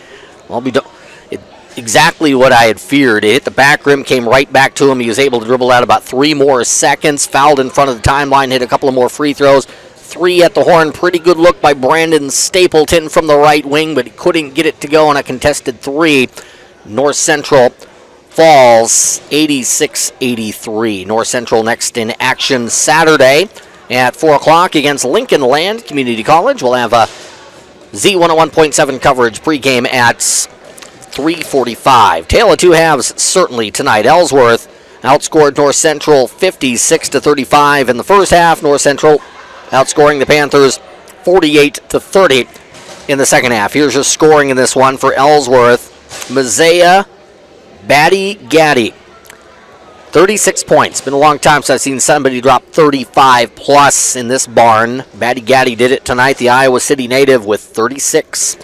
exactly what I had feared. It hit the back rim, came right back to him. He was able to dribble out about 3 more seconds, fouled in front of the timeline, hit a couple of more free throws. 3 at the horn. Pretty good look by Brandon Stapleton from the right wing, but he couldn't get it to go on a contested 3. North Central falls 86-83. North Central next in action Saturday at 4 o'clock against Lincoln Land Community College. We'll have a Z101.7 coverage pregame at 3:45. Tale of two halves certainly tonight. Ellsworth outscored North Central 56-35 in the first half. North Central outscoring the Panthers 48-30 in the second half. Here's your scoring in this one for Ellsworth. Mosiah Batty-Gaddy, 36 points. Been a long time since I've seen somebody drop 35 plus in this barn. Batty-Gaddy did it tonight. The Iowa City native with 36.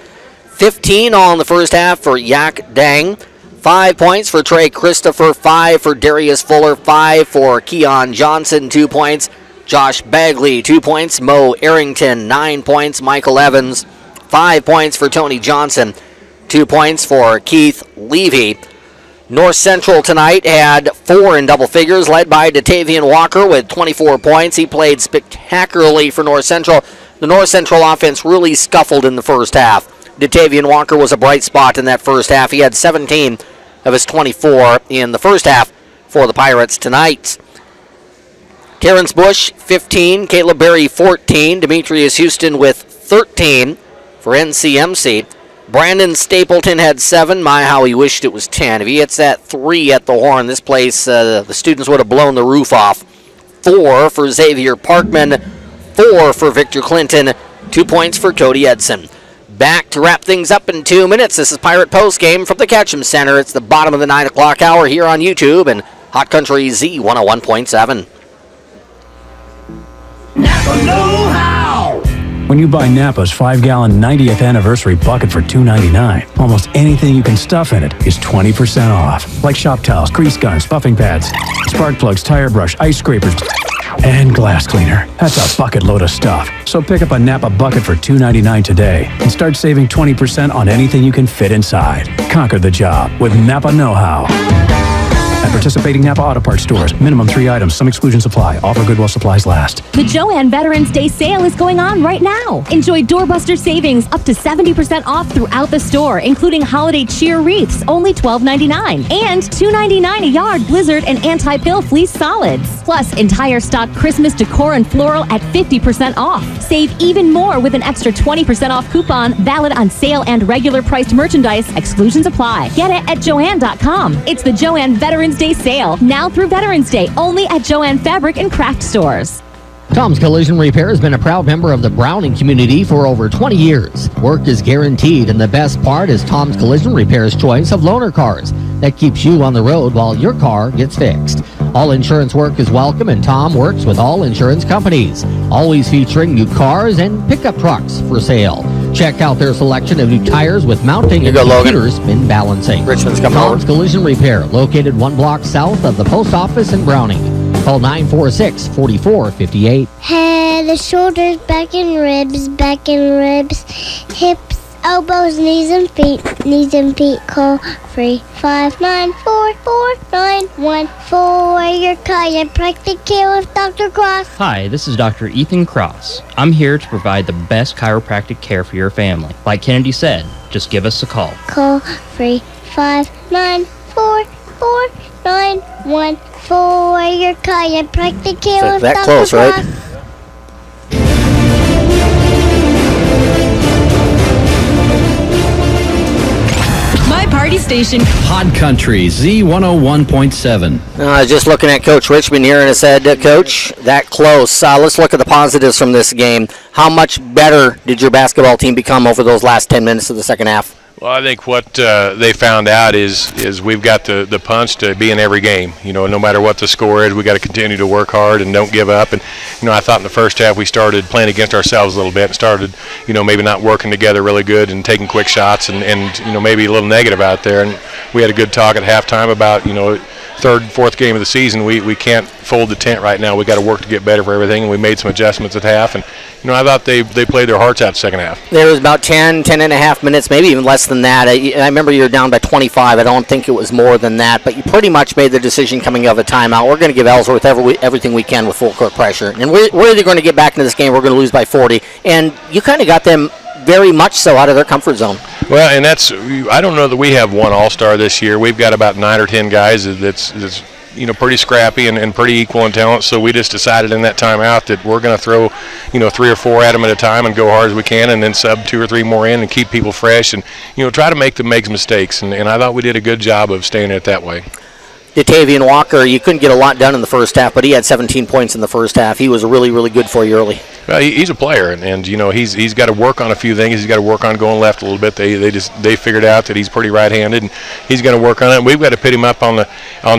15 all in the first half for Yak Dang. 5 points for Trey Christopher. 5 for Darius Fuller. 5 for Keon Johnson. 2 points. Josh Bagley. 2 points. Mo Arrington. 9 points. Michael Evans. 5 points for Tony Johnson. 2 points for Keith Levy. North Central tonight had 4 in double figures, led by Datavian Walker with 24 points. He played spectacularly for North Central. The North Central offense really scuffled in the first half. Datavian Walker was a bright spot in that first half. He had 17 of his 24 in the first half for the Pirates tonight. Terrence Bush, 15. Caleb Berry, 14. Demetrius Houston with 13 for NCMC. Brandon Stapleton had 7. My, how he wished it was 10. If he hits that 3 at the horn, this place, the students would have blown the roof off. 4 for Xavier Parkman. 4 for Victor Clinton. 2 points for Cody Edson. Back to wrap things up in 2 minutes. This is Pirate Post Game from the Ketchum Center. It's the bottom of the 9 o'clock hour here on YouTube and Hot Country Z101.7. Napa know-how! When you buy Napa's 5-gallon 90th anniversary bucket for $2.99, almost anything you can stuff in it is 20% off. Like shop towels, grease guns, buffing pads, spark plugs, tire brush, ice scrapers, and glass cleaner. That's a bucket load of stuff. So pick up a Napa bucket for $2.99 today and start saving 20% on anything you can fit inside. Conquer the job with Napa Know-How. at participating Napa Auto Parts stores. Minimum 3 items. Some exclusions apply. Offer good while supplies last. The Joann Veterans Day sale is going on right now. Enjoy doorbuster savings up to 70% off throughout the store, including holiday cheer wreaths, only $12.99, and $2.99 a yard blizzard and anti-pill fleece solids. Plus, entire stock Christmas decor and floral at 50% off. Save even more with an extra 20% off coupon valid on sale and regular priced merchandise. Exclusions apply. Get it at Joann.com. It's the Joann Veterans Day sale, now through Veterans Day, only at Joann Fabric and Craft stores. Tom's Collision Repair has been a proud member of the Browning community for over 20 years. Work is guaranteed, and the best part is Tom's Collision Repair's choice of loaner cars that keeps you on the road while your car gets fixed. All insurance work is welcome, and Tom works with all insurance companies, always featuring new cars and pickup trucks for sale. Check out their selection of new tires with mounting and computer spin balancing. Richmond's coming Tom's Collision Repair, located 1 block south of the post office in Browning. Call 946-4458. Head, shoulders, back and ribs, hips, elbows, knees and feet. Call free 594-4914 for your chiropractic care with Dr. Cross. Hi, this is Dr. Ethan Cross. I'm here to provide the best chiropractic care for your family. Like Kennedy said, just give us a call. Call free 594-4914 for your chiropractic care with that Dr. close, Cross. right? My party station. Pod Country Z101.7. Just looking at Coach Richmond here, and I said, Coach, that close. Let's look at the positives from this game. How much better did your basketball team become over those last 10 minutes of the second half? Well, I think what they found out is we've got the punch to be in every game. You know, no matter what the score is, we got to continue to work hard and don't give up. And you know, I thought in the first half we started playing against ourselves a little bit and started, you know, maybe not working together really good and taking quick shots and you know, maybe a little negative out there. And we had a good talk at halftime about, you know, third, fourth game of the season, we can't fold the tent right now. We got to work to get better for everything, and we made some adjustments at half. And you know, I thought they played their hearts out the second half. There was about 10 and a half minutes, maybe even less than that. I remember you were down by 25. I don't think it was more than that, but you pretty much made the decision coming out of a timeout. We're going to give Ellsworth everything we can with full court pressure, and we're either going to get back into this game, we're going to lose by 40. And you kind of got them very much so out of their comfort zone. Well, and I don't know that we have one all-star this year. We've got about 9 or 10 guys that's you know, pretty scrappy and pretty equal in talent. So we just decided in that timeout that we're going to throw, you know, 3 or 4 at them at a time and go hard as we can, and then sub 2 or 3 more in and keep people fresh and, you know, try to make them make mistakes. And I thought we did a good job of staying it that way. Datavian Walker, you couldn't get a lot done in the first half, but he had 17 points in the first half. He was really, really good for you early. Well, he's a player, and you know, he's got to work on a few things. He's got to work on going left a little bit. They figured out that he's pretty right-handed, and he's going to work on it. And we've got to put him up on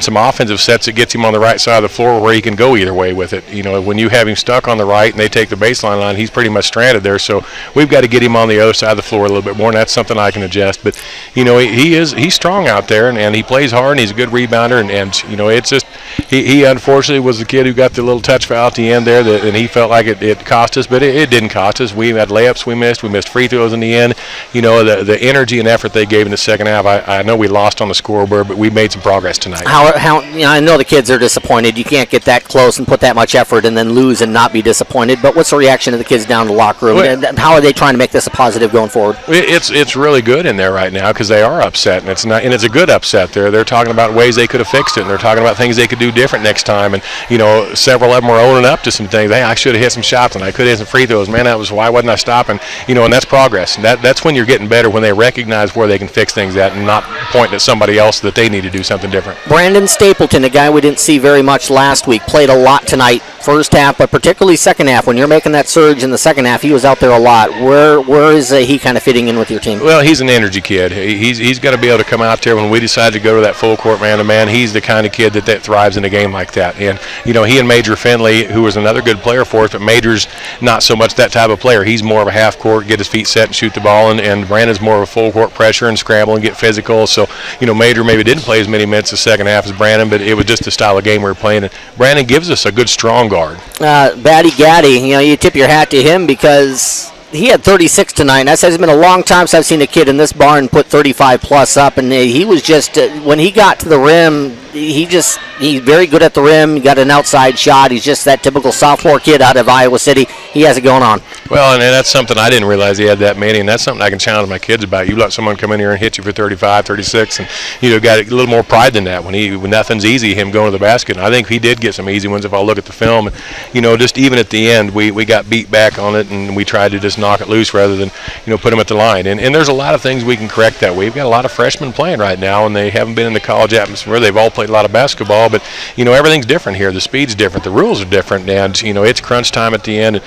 some offensive sets that gets him on the right side of the floor where he can go either way with it. You know, when you have him stuck on the right and they take the baseline line, he's pretty much stranded there. So we've got to get him on the other side of the floor a little bit more, and that's something I can adjust. But you know, he's strong out there, and he plays hard, and he's a good rebounder, and you know, it's just he unfortunately was the kid who got the little touch foul at the end there, and he felt like it cost us, but it didn't cost us. We had layups we missed free throws in the end. You know, the energy and effort they gave in the second half, I know we lost on the scoreboard, but we made some progress tonight. How you know, I know the kids are disappointed. You can't get that close and put that much effort and then lose and not be disappointed, but what's the reaction of the kids down in the locker room, and how are they trying to make this a positive going forward? It's really good in there right now because they are upset, and it's a good upset. They're talking about ways they could have fixed it, and they're talking about things they could do different next time, and you know, several of them are owning up to some things. Hey, I should have hit some shots, and I could have hit some free throws. Man, why wasn't I stopping? You know, and that's progress. That's when you're getting better, when they recognize where they can fix things at and not point at somebody else that they need to do something different. Brandon Stapleton, a guy we didn't see very much last week, played a lot tonight, first half, but particularly second half. When you're making that surge in the second half, he was out there a lot. Where is he kind of fitting in with your team? Well, he's an energy kid. He's got to be able to come out there when we decide to go to that full court man-to-man. He's the kind of kid that thrives in a game like that. And, you know, he and Major Finley, who was another good player for us, but Major's not so much that type of player. He's more of a half court, get his feet set and shoot the ball, and Brandon's more of a full court pressure and scramble and get physical. So, you know, Major maybe didn't play as many minutes the second half as Brandon, but it was just the style of game we were playing. And Brandon gives us a good strong guard. Batty Gaddy, you know, you tip your hat to him because he had 36 tonight, and that says it's been a long time since I've seen a kid in this barn put 35 plus up, and he was just when he got to the rim, he's very good at the rim. He got an outside shot. He's just that typical sophomore kid out of Iowa City. He has it going on. Well, and that's something I didn't realize he had that many, and that's something I can challenge my kids about. You let someone come in here and hit you for 35, 36, and got a little more pride than that. When nothing's easy, him going to the basket. And I think he did get some easy ones if I look at the film. And, just even at the end, we got beat back on it, and we tried to just knock it loose rather than put him at the line. And there's a lot of things we can correct that way. We've got a lot of freshmen playing right now, and they haven't been in the college atmosphere. They've all played a lot of basketball, but everything's different here. The speed's different, the rules are different, and it's crunch time at the end.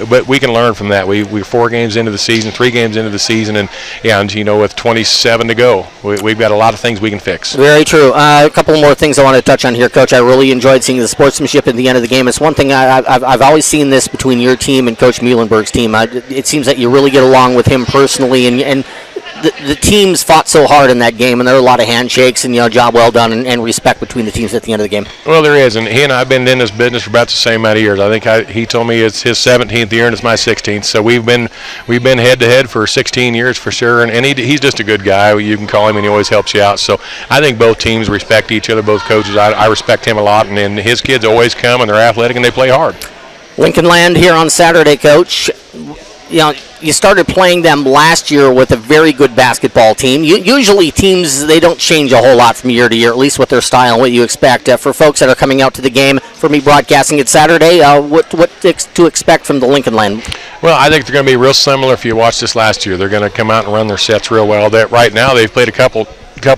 But we can learn from that. We're 4 games into the season, 3 games into the season, and with 27 to go, we've got a lot of things we can fix. Very true. A couple more things I want to touch on here, Coach. I really enjoyed seeing the sportsmanship at the end of the game. It's one thing I've always seen this between your team and Coach Muhlenberg's team. It seems that you really get along with him personally, and the teams fought so hard in that game, and there were a lot of handshakes and job well done and respect between the teams at the end of the game. Well, there is, and he and I have been in this business for about the same amount of years. I think he told me it's his 17th year and it's my 16th. So we've been head to head for 16 years for sure, and he's just a good guy. You can call him, and he always helps you out. So I think both teams respect each other, both coaches. I respect him a lot, and his kids always come and they're athletic and they play hard. Lincoln Land here on Saturday, Coach. You started playing them last year with a very good basketball team. Usually teams, they don't change a whole lot from year to year, at least with their style and what you expect. For folks that are coming out to the game, for me broadcasting it Saturday, what to expect from the Lincoln Land? Well, I think they're going to be real similar if you watched this last year. They're going to come out and run their sets real well. Right now they've played a couple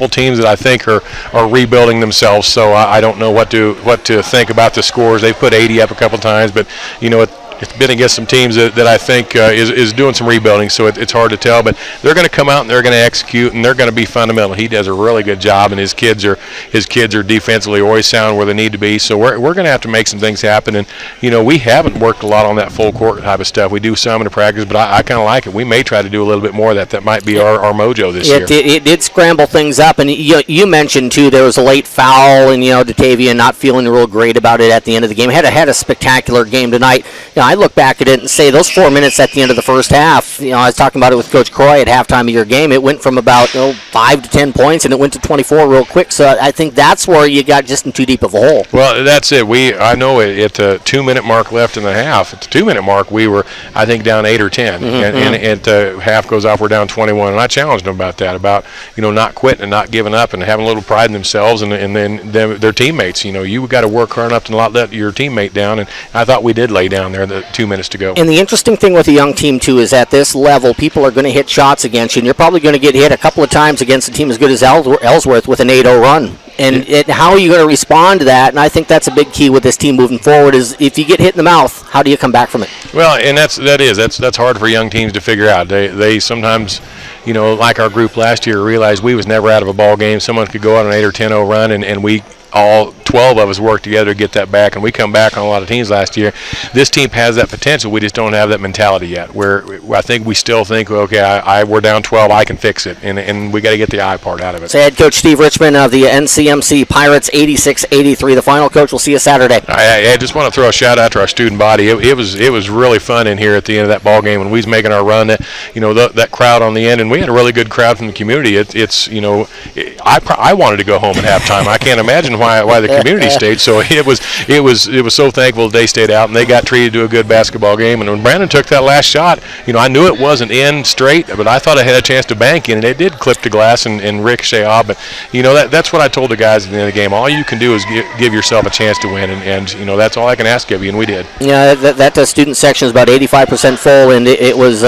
teams that I think are rebuilding themselves, so I don't know what to think about the scores. They've put 80 up a couple times, but it's been against some teams that I think is doing some rebuilding, so it's hard to tell. But they're going to come out and they're going to execute, and they're going to be fundamental. He does a really good job, and his kids are defensively always sound where they need to be. So we're going to have to make some things happen. And we haven't worked a lot on that full court type of stuff. We do some in the practice, but I kind of like it. We may try to do a little bit more of that. That might be our mojo this year. It did scramble things up, and you mentioned too there was a late foul, and Datavia not feeling real great about it at the end of the game. Had a spectacular game tonight. I look back at it and say those 4 minutes at the end of the first half, I was talking about it with Coach Croy at halftime of your game. It went from about 5 to 10 points, and it went to 24 real quick. So I think that's where you got just in too deep of a hole. Well, that's it. I know at the 2-minute mark left in the half, at the 2-minute mark, we were, I think, down 8 or 10. And at the half goes off, we're down 21. And I challenged them about that, about not quitting and not giving up and having a little pride in themselves and then their teammates. You got to work hard enough to not let your teammate down. And I thought we did lay down there the 2 minutes to go. And the interesting thing with a young team, too, is at this level, people are going to hit shots against you, and you're probably going to get hit a couple of times against a team as good as Ellsworth with an 8-0 run. And how are you going to respond to that? And I think that's a big key with this team moving forward is if you get hit in the mouth, how do you come back from it? Well, and that's hard for young teams to figure out. They sometimes, like our group last year, realized we was never out of a ball game. Someone could go out an 8 or 10-0 run, and we all 12 of us work together to get that back, and we come back on a lot of teams last year. This team has that potential. We just don't have that mentality yet. Where I think we still think, okay, we're down 12, I can fix it, and we got to get the I part out of it. So head coach Steve Richmond of the NCMC Pirates, 86-83. The final, coach. We'll see you Saturday. I just want to throw a shout out to our student body. It was really fun in here at the end of that ball game when we was making our run. That crowd on the end, and we had a really good crowd from the community. I wanted to go home at halftime. I can't imagine why the community stayed. So it was so thankful they stayed out and they got treated to a good basketball game. And when Brandon took that last shot, I knew it wasn't in straight, but I thought I had a chance to bank in, and it did clip the glass and ricochet off. But that's what I told the guys at the end of the game. All you can do is give yourself a chance to win, and that's all I can ask of you, and we did. Yeah, that student section is about 85% full, and it was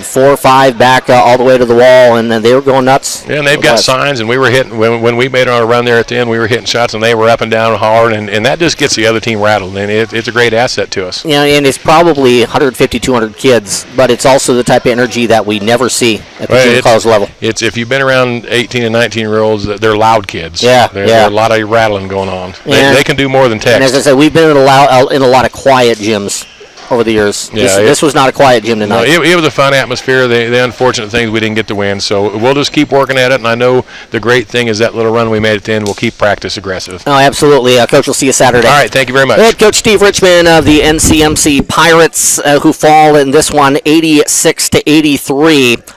4 or 5 back all the way to the wall, and they were going nuts. Yeah, and they've got signs, and we were hitting when we made our run there at the end. We were hitting shots, and they were up and down hard, and that just gets the other team rattled, and it's a great asset to us. Yeah, and it's probably 150, 200 kids, but it's also the type of energy that we never see at the junior college level. It's if you've been around 18 and 19-year-olds, they're loud kids. Yeah, there's a lot of rattling going on. They can do more than text. And as I said, we've been in a lot of quiet gyms over the years. Yeah, this was not a quiet gym tonight. No, it was a fun atmosphere. The unfortunate things we didn't get to win, so we'll just keep working at it, and I know the great thing is that little run we made at the end. We'll keep practice aggressive. Oh, absolutely. Coach, we'll see you Saturday. All right, thank you very much. Head Coach Steve Richmond of the NCMC Pirates, who fall in this one 86-83.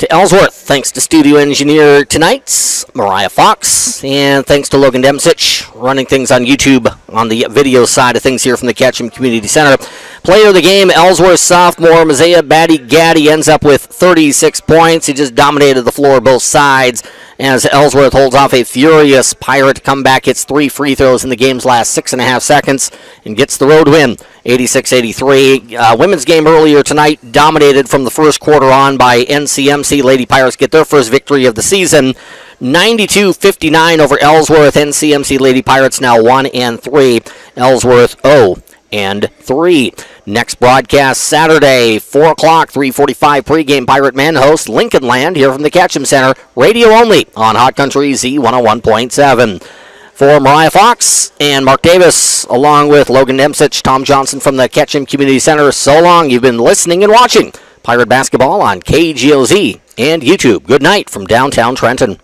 to Ellsworth. Thanks to studio engineer tonight, Mariah Fox, and thanks to Logan Demsich running things on YouTube on the video side of things here from the Ketchum Community Center. Player of the game, Ellsworth sophomore Messiah Batty-Gaddy ends up with 36 points. He just dominated the floor both sides as Ellsworth holds off a furious Pirate comeback, hits 3 free throws in the game's last 6.5 seconds, and gets the road win, 86-83. Women's game earlier tonight, dominated from the first quarter on by NCMC. Lady Pirates get their first victory of the season, 92-59 over Ellsworth. NCMC Lady Pirates now 1-3. Ellsworth 0-3. Next broadcast Saturday, 4 o'clock, 3:45 pregame. Pirate Men host Lincoln Land here from the Ketchum Center. Radio only on Hot Country Z101.7. For Mariah Fox and Mark Davis, along with Logan Demsich, Tom Johnson from the Ketchum Community Center, so long. You've been listening and watching Pirate Basketball on KGOZ and YouTube. Good night from downtown Trenton.